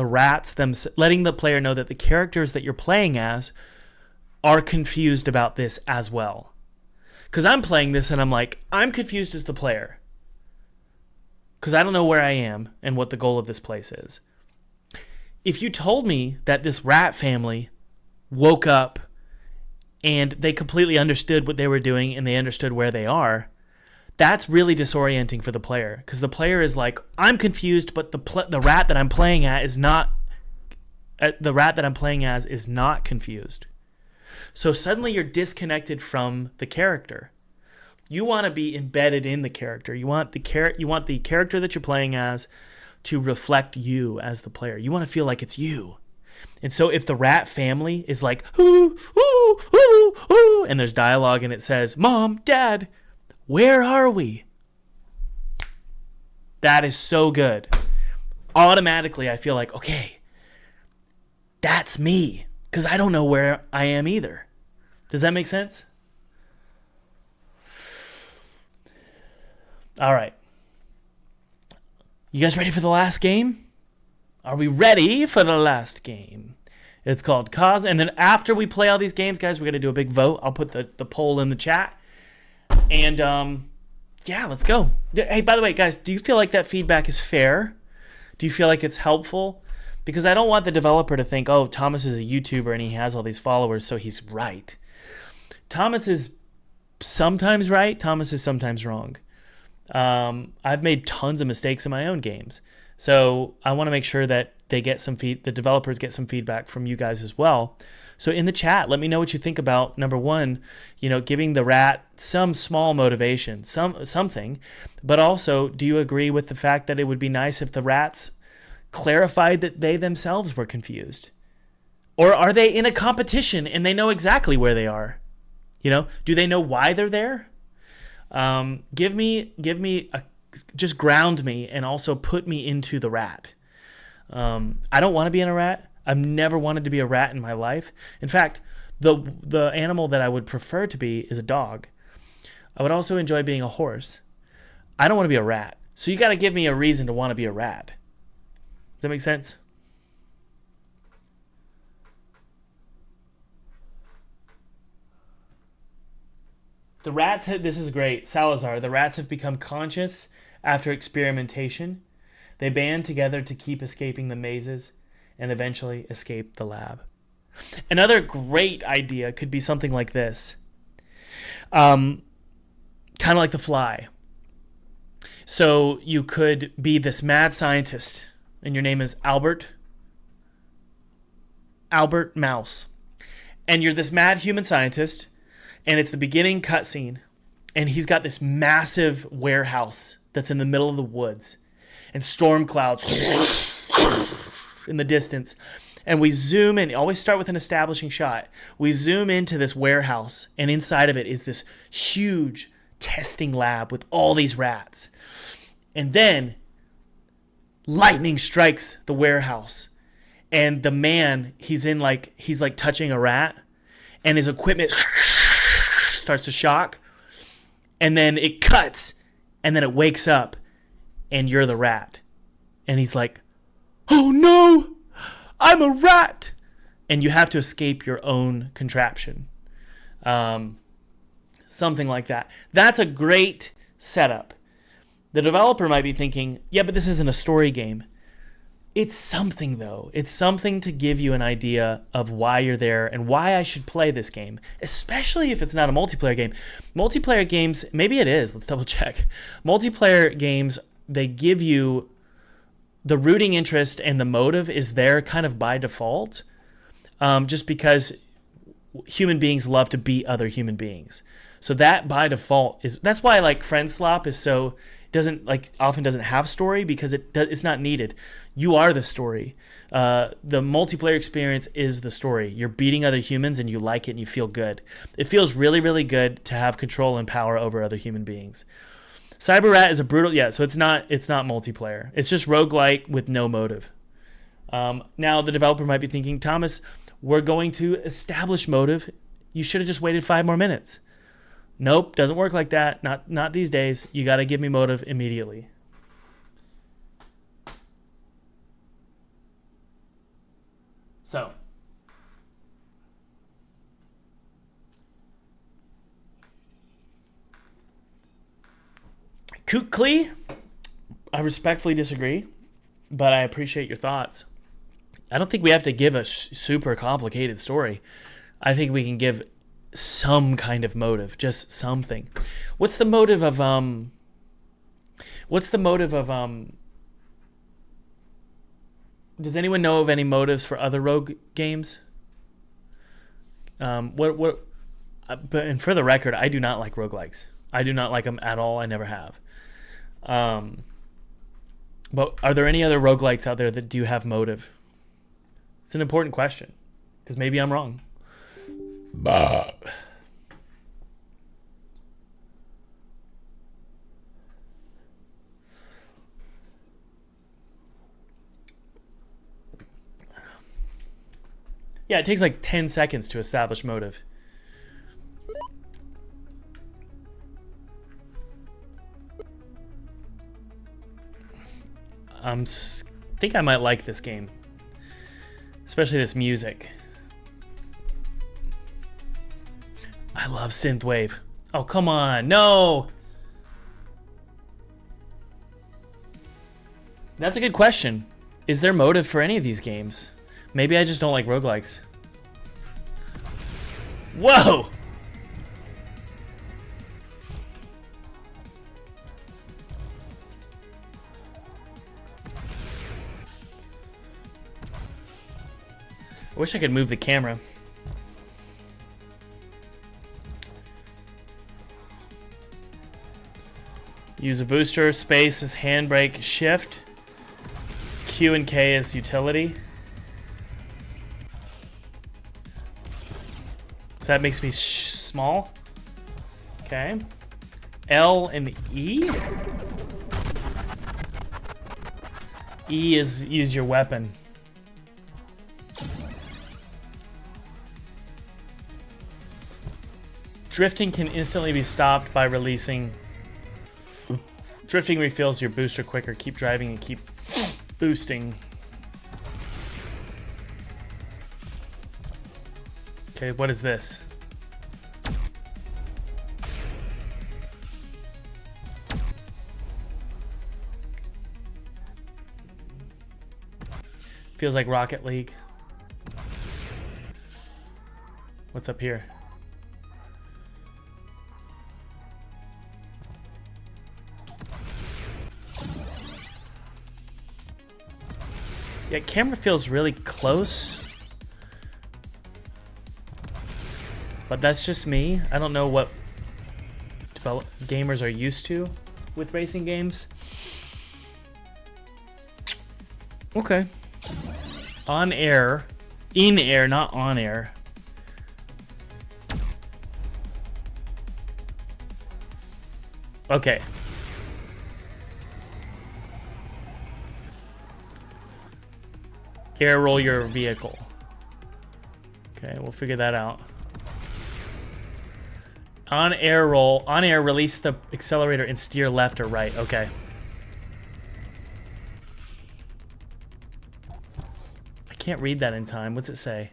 letting the player know that the characters that you're playing as are confused about this as well. Because I'm playing this and I'm like, I'm confused as the player. Because I don't know where I am and what the goal of this place is. If you told me that this rat family woke up and they completely understood what they were doing and they understood where they are, that's really disorienting for the player. Because the player is like, I'm confused, but the rat that I'm playing at is not. The rat that I'm playing as is not confused. So suddenly you're disconnected from the character. You want to be embedded in the character. You want the character that you're playing as to reflect you as the player. You want to feel like it's you. And so if the rat family is like, ooh, ooh, ooh, ooh, and there's dialogue and it says, Mom, Dad, where are we? That is so good. Automatically, I feel like, okay, that's me. Because I don't know where I am either. Does that make sense? All right. You guys ready for the last game? Are we ready for the last game? It's called Cause. And then after we play all these games, guys, we're going to do a big vote. I'll put the poll in the chat. And, yeah, let's go. Hey, by the way, guys, do you feel like that feedback is fair? Do you feel like it's helpful? Because I don't want the developer to think, oh, Thomas is a YouTuber and he has all these followers, so he's right. Thomas is sometimes right. Thomas is sometimes wrong. I've made tons of mistakes in my own games. So I want to make sure that the developers get some feedback from you guys as well. So in the chat, let me know what you think about, number one, giving the rat some small motivation, something. But also, do you agree with the fact that it would be nice if the rats clarified that they themselves were confused? Or are they in a competition and they know exactly where they are? Do they know why they're there? Just ground me and also put me into the rat. I don't want to be in a rat. I've never wanted to be a rat in my life. In fact, the animal that I would prefer to be is a dog. I would also enjoy being a horse. I don't want to be a rat. So you got to give me a reason to want to be a rat. Does that make sense? The rats, this is great. Salazar, the rats have become conscious after experimentation. They band together to keep escaping the mazes and eventually escape the lab. Another great idea could be something like this. Kind of like The Fly. So you could be this mad scientist, and your name is Albert Mouse. And you're this mad human scientist, and it's the beginning cutscene, and he's got this massive warehouse that's in the middle of the woods. and storm clouds in the distance. And we zoom in, always start with an establishing shot. We zoom into this warehouse, and inside of it is this huge testing lab with all these rats. And then lightning strikes the warehouse, and the man, he's like touching a rat, and his equipment starts to shock, and then it cuts, and then it wakes up, and you're the rat. And he's like, "Oh no! I'm a rat!" And you have to escape your own contraption. Something like that. That's a great setup. The developer might be thinking, yeah, but this isn't a story game. It's something, though. It's something to give you an idea of why you're there and why I should play this game, especially if it's not a multiplayer game. Multiplayer games, maybe it is. Let's double check. Multiplayer games, they give you the rooting interest, and the motive is there kind of by default, just because human beings love to beat other human beings. So that by default that's why like Friend Slop is so often doesn't have story, because it's not needed. You are the story. The multiplayer experience is the story. You're beating other humans and you like it and you feel good. It feels really, really good to have control and power over other human beings. Cyber Rat is a brutal, so it's not multiplayer. It's just roguelike with no motive. Now the developer might be thinking, Thomas, we're going to establish motive. You should have just waited 5 more minutes. Nope, doesn't work like that. Not these days. You got to give me motive immediately. So, Kukli, I respectfully disagree, but I appreciate your thoughts. I don't think we have to give a super complicated story. I think we can give some kind of motive, just something. What's the motive of does anyone know of any motives for other rogue games? And for the record, I do not like roguelikes. I do not like them at all. I never have. But are there any other roguelikes out there that do have motive? It's an important question, because maybe I'm wrong. Bah. Yeah, it takes like 10 seconds to establish motive. I think I might like this game, especially this music. I love synthwave. Oh, come on. No. That's a good question. Is there motive for any of these games? Maybe I just don't like roguelikes. Whoa! I wish I could move the camera. Use a booster, space is handbrake, shift. Q and K is utility. So that makes me small. Okay. L and E? E is use your weapon. Drifting can instantly be stopped by releasing. Drifting refills your booster quicker. Keep driving and keep boosting. Okay, what is this? Feels like Rocket League. What's up here? Yeah, camera feels really close. But that's just me. I don't know what gamers are used to with racing games. Okay. On air. In air, not on air. Okay. Air roll your vehicle. Okay, we'll figure that out. On air roll. On air, release the accelerator and steer left or right. Okay. I can't read that in time. What's it say?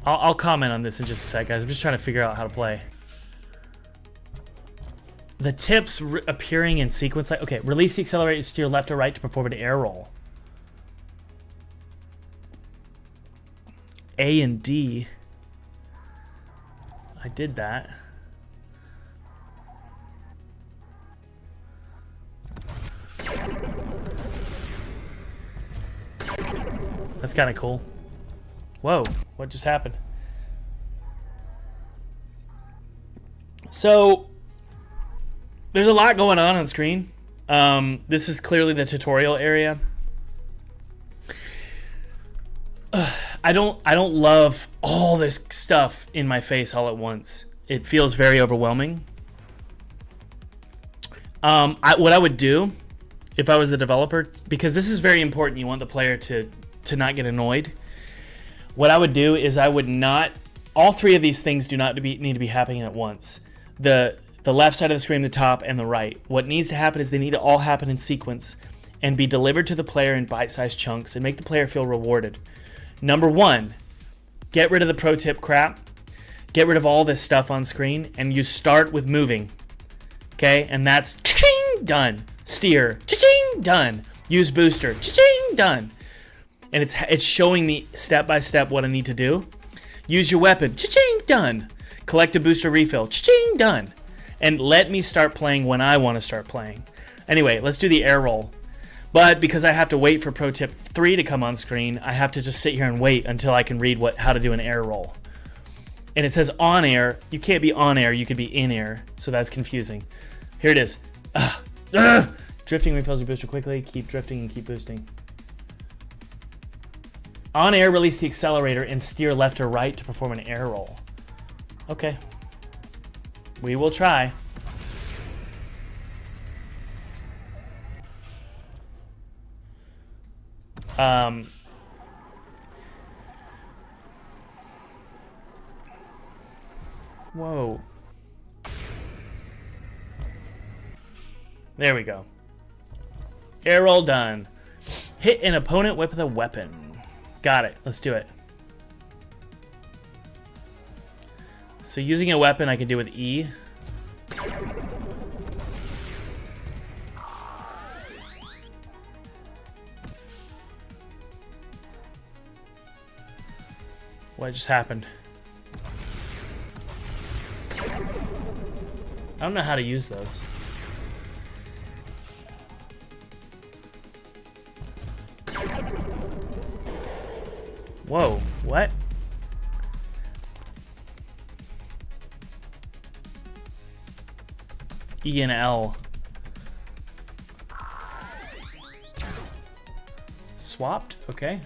I'll comment on this in just a sec, guys. I'm just trying to figure out how to play. The tips appearing in sequence. Like, okay, release the accelerator and steer left or right to perform an air roll. A and D. I did that. That's kind of cool. Whoa, what just happened? So, there's a lot going on screen. This is clearly the tutorial area. I don't love all this stuff in my face all at once. It feels very overwhelming. What I would do if I was the developer, because this is very important, you want the player to not get annoyed. What I would do is I would not. All three of these things do not need to be happening at once. The left side of the screen, the top, and the right. What needs to happen is they need to all happen in sequence and be delivered to the player in bite-sized chunks and make the player feel rewarded. Number one, get rid of the pro tip crap. Get rid of all this stuff on screen, and you start with moving. Okay, and that's cha-ching, done. Steer, cha-ching, done. Use booster, cha-ching, done. And it's showing me step by step what I need to do. Use your weapon, cha-ching, done. Collect a booster refill, cha-ching, done. And let me start playing when I want to start playing. Anyway, let's do the air roll. But because I have to wait for Pro Tip 3 to come on screen, I have to just sit here and wait until I can read how to do an air roll. And it says on air. You can't be on air, you could be in air. So that's confusing. Here it is. Drifting refills your booster quickly. Keep drifting and keep boosting. On air, release the accelerator and steer left or right to perform an air roll. Okay. We will try. Whoa. There we go. Air roll done. Hit an opponent with a weapon. Got it. Let's do it. So using a weapon I can do with E. What just happened? I don't know how to use those. Whoa, what? E and L. Swapped? Okay.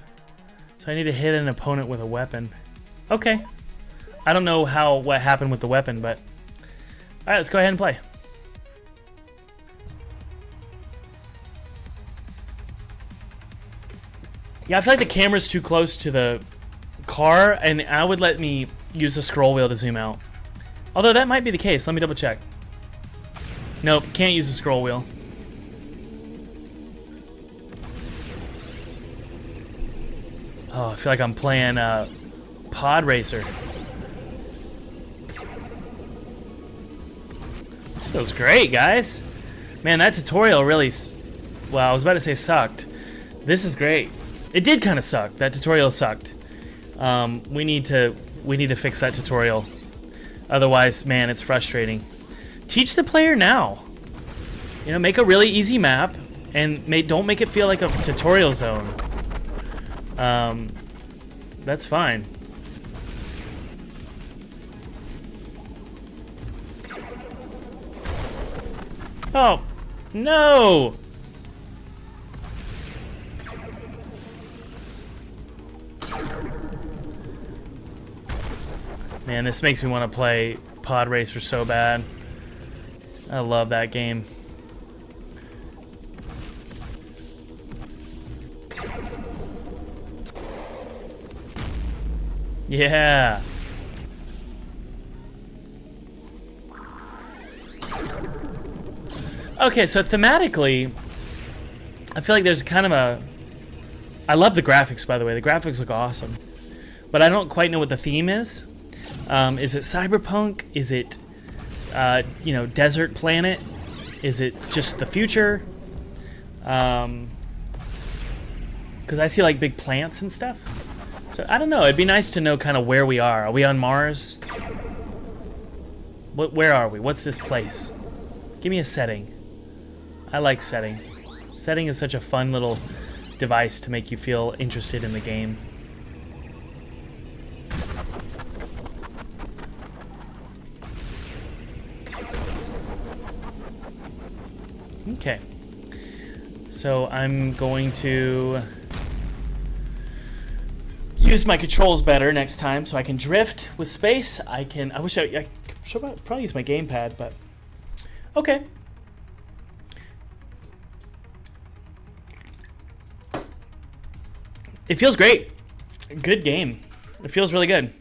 So I need to hit an opponent with a weapon. Okay. I don't know what happened with the weapon, but... Alright, let's go ahead and play. Yeah, I feel like the camera's too close to the car, and I would let me use the scroll wheel to zoom out. Although that might be the case. Let me double check. Nope, can't use the scroll wheel. Oh, I feel like I'm playing Pod Racer. This feels great, guys. Man, that tutorial really... Well, I was about to say sucked. This is great. It did kind of suck. That tutorial sucked. We need to fix that tutorial. Otherwise, man, it's frustrating. Teach the player now. You know, make a really easy map, and don't make it feel like a tutorial zone. That's fine. Oh, no! Man, this makes me want to play Pod Racer so bad. I love that game. Yeah. Okay, so thematically, I feel like there's kind of a... I love the graphics, by the way. The graphics look awesome. But I don't quite know what the theme is. Is it cyberpunk? Is it, you know, desert planet? Is it just the future? Because I see, like, big plants and stuff. So, I don't know. It'd be nice to know kind of where we are. Are we on Mars? Where are we? What's this place? Give me a setting. I like setting. Setting is such a fun little device to make you feel interested in the game. Okay. So I'm going to use my controls better next time so I can drift with space. I wish I should probably use my gamepad, but okay. It feels great. Good game. It feels really good.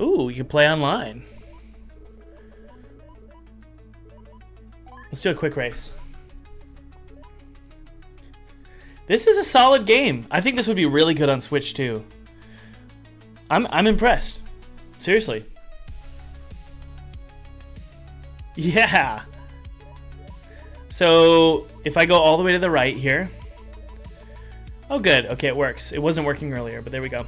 Ooh, you can play online. Let's do a quick race. This is a solid game. I think this would be really good on Switch too. I'm impressed. Seriously. Yeah. So if I go all the way to the right here. Oh good. Okay, it works. It wasn't working earlier, but there we go.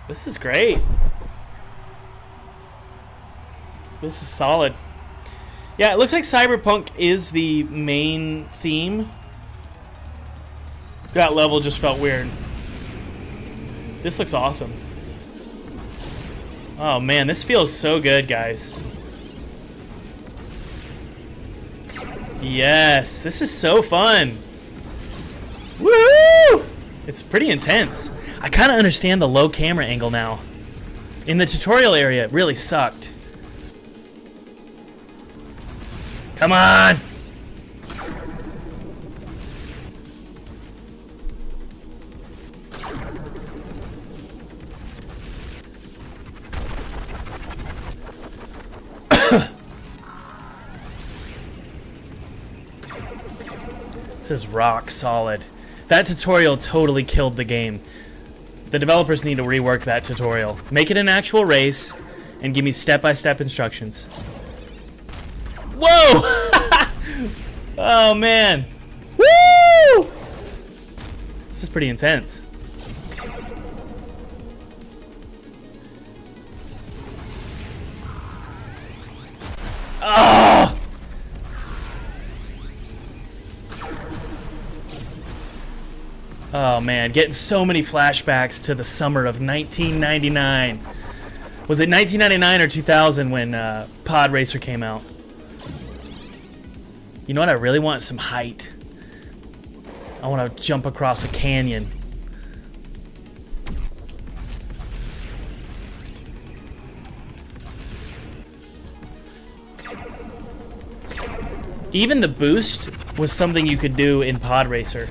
This is great. This is solid. Yeah, it looks like cyberpunk is the main theme. That level just felt weird. This looks awesome. Oh man, this feels so good, guys. Yes, this is so fun. Woo! It's pretty intense. I kind of understand the low camera angle now. In the tutorial area, it really sucked. Come on! This is rock solid. That tutorial totally killed the game. The developers need to rework that tutorial. Make it an actual race and give me step-by-step instructions. Whoa! Oh man. Woo! This is pretty intense. Oh! Oh man, getting so many flashbacks to the summer of 1999. Was it 1999 or 2000 when Pod Racer came out? You know what? I really want some height. I want to jump across a canyon. Even the boost was something you could do in Pod Racer,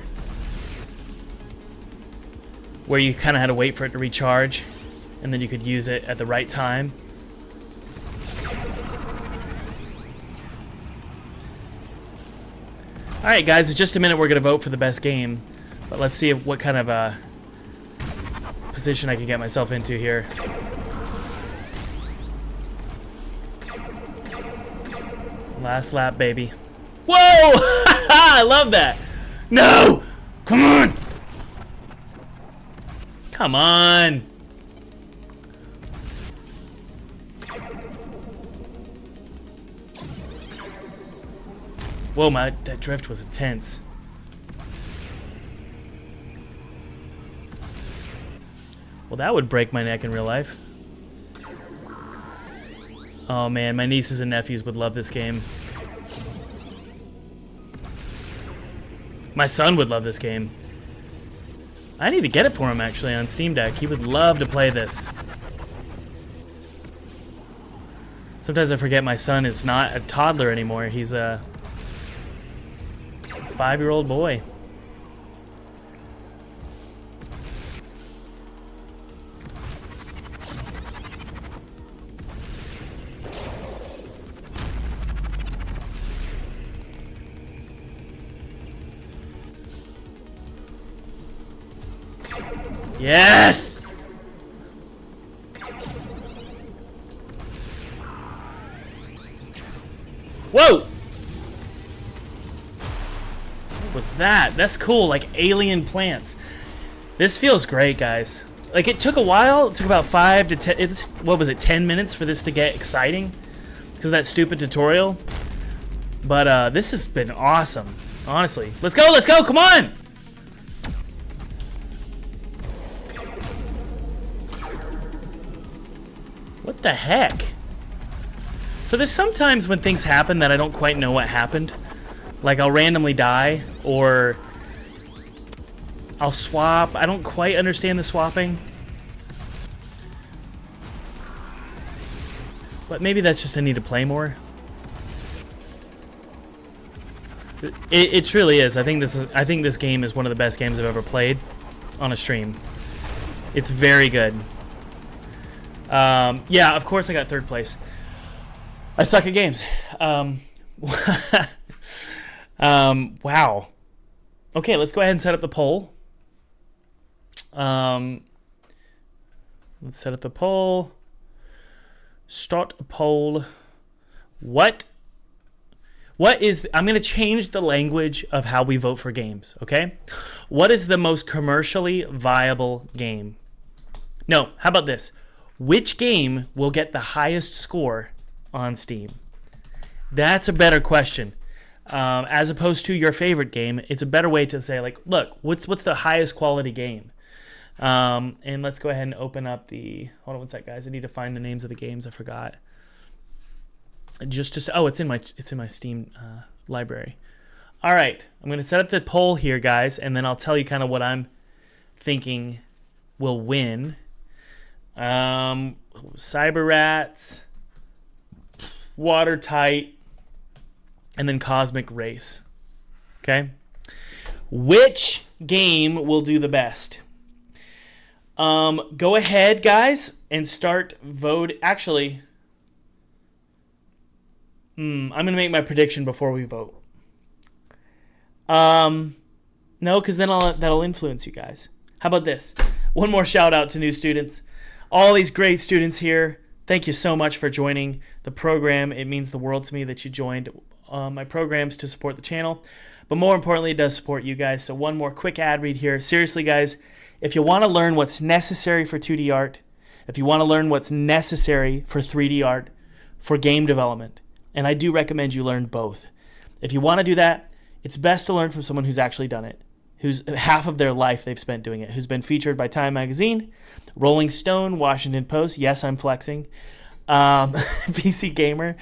where you kind of had to wait for it to recharge, and then you could use it at the right time. Alright guys, in just a minute we're going to vote for the best game, but let's see what kind of position I can get myself into here. Last lap, baby. Whoa! I love that! No! Come on! Come on! Whoa, that drift was intense. Well, that would break my neck in real life. Oh man, my nieces and nephews would love this game. My son would love this game. I need to get it for him, actually, on Steam Deck. He would love to play this. Sometimes I forget my son is not a toddler anymore. He's a 5-year-old boy. Yes! Whoa! What was that? That's cool, like alien plants. This feels great, guys. Like, it took a while. It took about 5 to 10, what was it, 10 minutes for this to get exciting? Because of that stupid tutorial. But this has been awesome, honestly. Let's go, come on! What the heck? So there's sometimes when things happen that I don't quite know what happened. Like I'll randomly die, or I'll swap. I don't quite understand the swapping. But maybe that's just I need to play more. It truly is. I think this game is one of the best games I've ever played on a stream. It's very good. Yeah, of course I got 3rd place. I suck at games. Wow. Okay, let's go ahead and set up the poll. Let's set up the poll. Start a poll. What is... I'm going to change the language of how we vote for games, okay? What is the most commercially viable game? No, how about this? Which game will get the highest score on Steam? That's a better question. As opposed to your favorite game, it's a better way to say, like, look, what's the highest quality game? And let's go ahead and open up the... Hold on one sec, guys. I need to find the names of the games. I forgot. Oh, it's in my Steam library. All right, I'm going to set up the poll here, guys, and then I'll tell you kind of what I'm thinking will win. Cyber Rats, Watertight, and then Cosmic Race. Okay? Which game will do the best? Go ahead, guys, and start vote. Actually, I'm going to make my prediction before we vote. No, because then that'll influence you guys. How about this? One more shout out to new students. All these great students here. Thank you so much for joining the program. It means the world to me that you joined my programs to support the channel. But more importantly, it does support you guys. So one more quick ad read here. Seriously, guys, if you want to learn what's necessary for 2D art, if you want to learn what's necessary for 3D art, for game development, and I do recommend you learn both. If you want to do that, it's best to learn from someone who's actually done it, who's half of their life they've spent doing it, who's been featured by Time Magazine, Rolling Stone, Washington Post. Yes, I'm flexing. PC Gamer.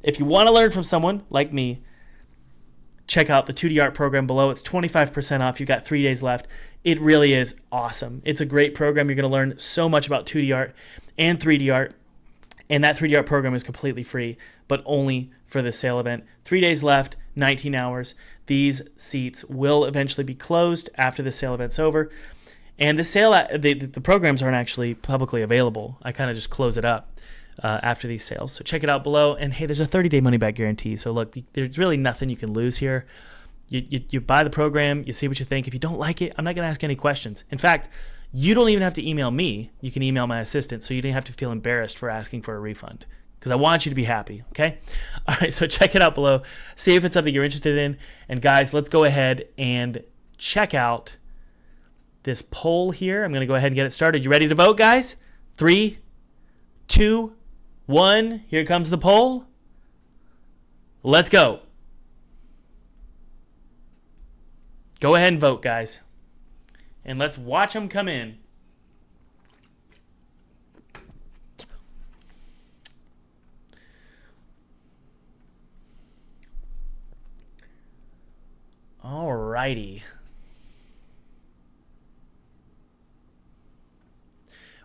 If you want to learn from someone like me, check out the 2D art program below. It's 25% off. You've got 3 days left. It really is awesome. It's a great program. You're going to learn so much about 2D art and 3D art. And that 3D art program is completely free, but only for the sale event. 3 days left, 19 hours. These seats will eventually be closed after the sale event's over. And the sale, the programs aren't actually publicly available. I kind of just close it up after these sales. So check it out below. And hey, there's a 30-day money-back guarantee. So look, there's really nothing you can lose here. You buy the program, you see what you think. If you don't like it, I'm not going to ask any questions. In fact, you don't even have to email me. You can email my assistant, so you don't have to feel embarrassed for asking for a refund, because I want you to be happy, okay? All right, so check it out below. See if it's something you're interested in. And guys, let's go ahead and check out this poll here. I'm going to go ahead and get it started. You ready to vote, guys? 3, 2, 1. Here comes the poll. Let's go. Go ahead and vote, guys. And let's watch them come in. All right. righty.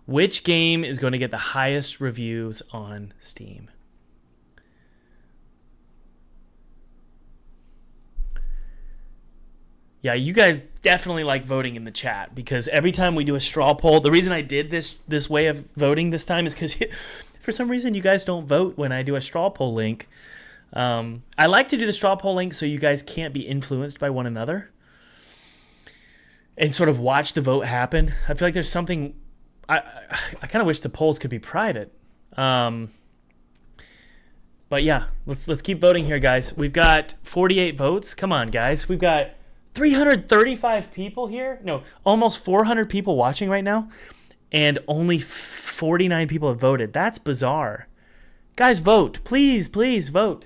Which game is going to get the highest reviews on Steam? Yeah, you guys definitely like voting in the chat, because every time we do a straw poll, the reason I did this way of voting this time is because for some reason you guys don't vote when I do a straw poll link. I like to do the straw poll link so you guys can't be influenced by one another and sort of watch the vote happen. I feel like there's something... I kind of wish the polls could be private. But yeah, let's keep voting here, guys. We've got 48 votes. Come on, guys. We've got 335 people here. No, almost 400 people watching right now. And only 49 people have voted. That's bizarre. Guys, vote. Please, please vote.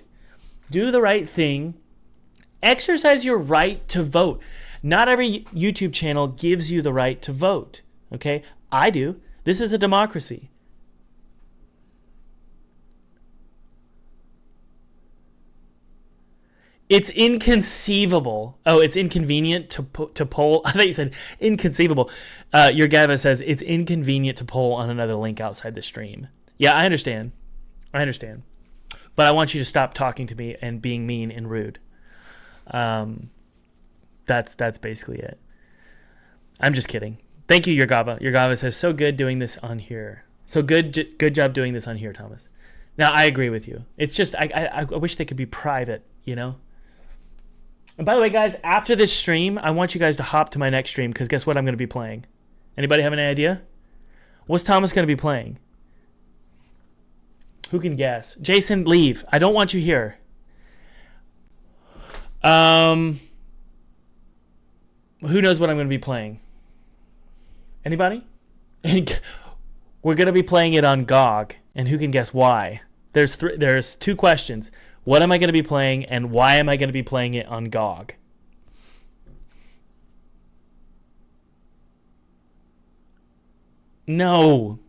Do the right thing. Exercise your right to vote. Not every YouTube channel gives you the right to vote. Okay? I do. This is a democracy. It's inconceivable. Oh, it's inconvenient to poll. I thought you said inconceivable. Your Gava says it's inconvenient to poll on another link outside the stream. Yeah, I understand. But I want you to stop talking to me and being mean and rude. That's basically it. I'm just kidding. Thank you, Yergava. Yergava says, so good doing this on here. So good job doing this on here, Thomas. Now, I agree with you. It's just, I wish they could be private, you know? And by the way, guys, after this stream, I want you guys to hop to my next stream, because guess what I'm going to be playing? Anybody have any idea? What's Thomas going to be playing? Who can guess? Jason, leave. I don't want you here. Who knows what I'm going to be playing? Anybody? We're going to be playing it on GOG, and who can guess why? There's two questions. What am I going to be playing, and why am I going to be playing it on GOG? No.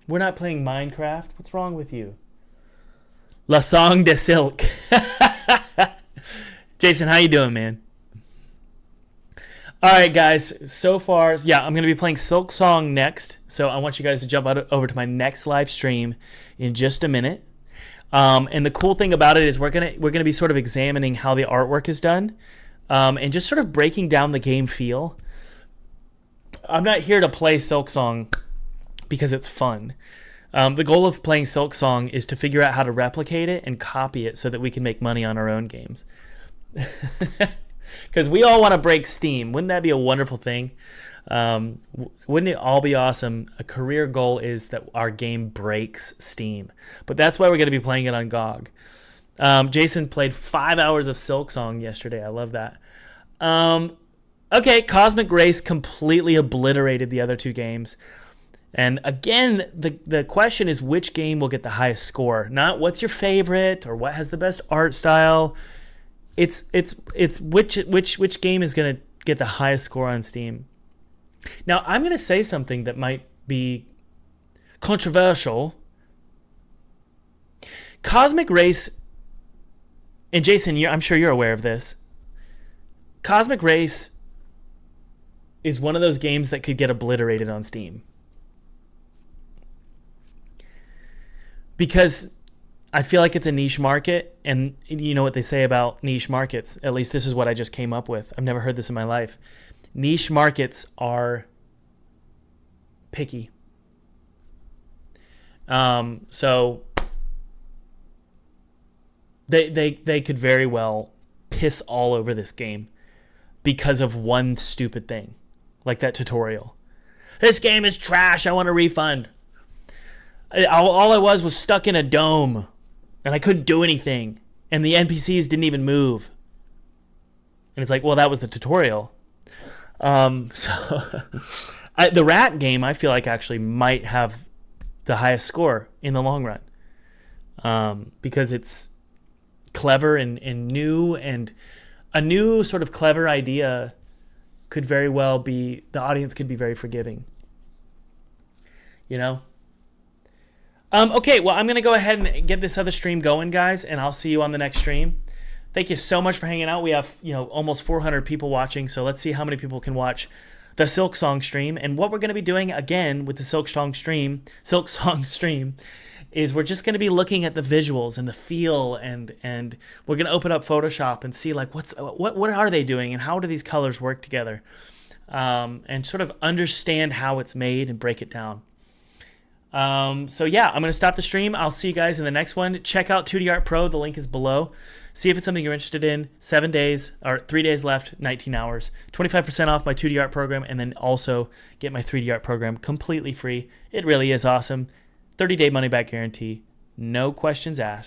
We're not playing Minecraft. What's wrong with you? La Song de Silk. Jason, how you doing, man? All right, guys. So far, yeah, I'm going to be playing Silk Song next. So I want you guys to jump over to my next live stream in just a minute. And the cool thing about it is we're gonna be sort of examining how the artwork is done, and just sort of breaking down the game feel. I'm not here to play Silk Song because it's fun. The goal of playing Silk Song is to figure out how to replicate it and copy it so that we can make money on our own games. Because we all want to break Steam. Wouldn't that be a wonderful thing? Wouldn't it all be awesome? A career goal is that our game breaks Steam. But that's why we're going to be playing it on GOG. Jason played 5 hours of Silk Song yesterday. I love that. Okay, Cosmic Race completely obliterated the other two games. And again, the question is which game will get the highest score? Not what's your favorite or what has the best art style. It's which game is going to get the highest score on Steam. Now, I'm going to say something that might be controversial. Cosmic Race, and Jason, I'm sure you're aware of this. Cosmic Race is one of those games that could get obliterated on Steam. Because I feel like it's a niche market, and you know what they say about niche markets. At least this is what I just came up with. I've never heard this in my life. Niche markets are picky. So they could very well piss all over this game because of one stupid thing, like that tutorial. This game is trash. I want a refund. All I was stuck in a dome, and I couldn't do anything, and the NPCs didn't even move. And it's like, well, that was the tutorial. The Rat game, I feel like actually might have the highest score in the long run, because it's clever and new, and a new sort of clever idea could very well be, the audience could be very forgiving. You know? Okay, well, I'm going to go ahead and get this other stream going, guys, and I'll see you on the next stream. Thank you so much for hanging out. We have, almost 400 people watching, so let's see how many people can watch the Silk Song stream. And what we're going to be doing again with the Silk Song stream is we're just going to be looking at the visuals and the feel, and we're going to open up Photoshop and see like what are they doing and how do these colors work together, and sort of understand how it's made and break it down. So yeah, I'm going to stop the stream. I'll see you guys in the next one. Check out 2D Art Pro. The link is below. See if it's something you're interested in. 7 days or 3 days left, 19 hours, 25% off my 2D Art program, and then also get my 3D Art program completely free. It really is awesome. 30-day money back guarantee. No questions asked.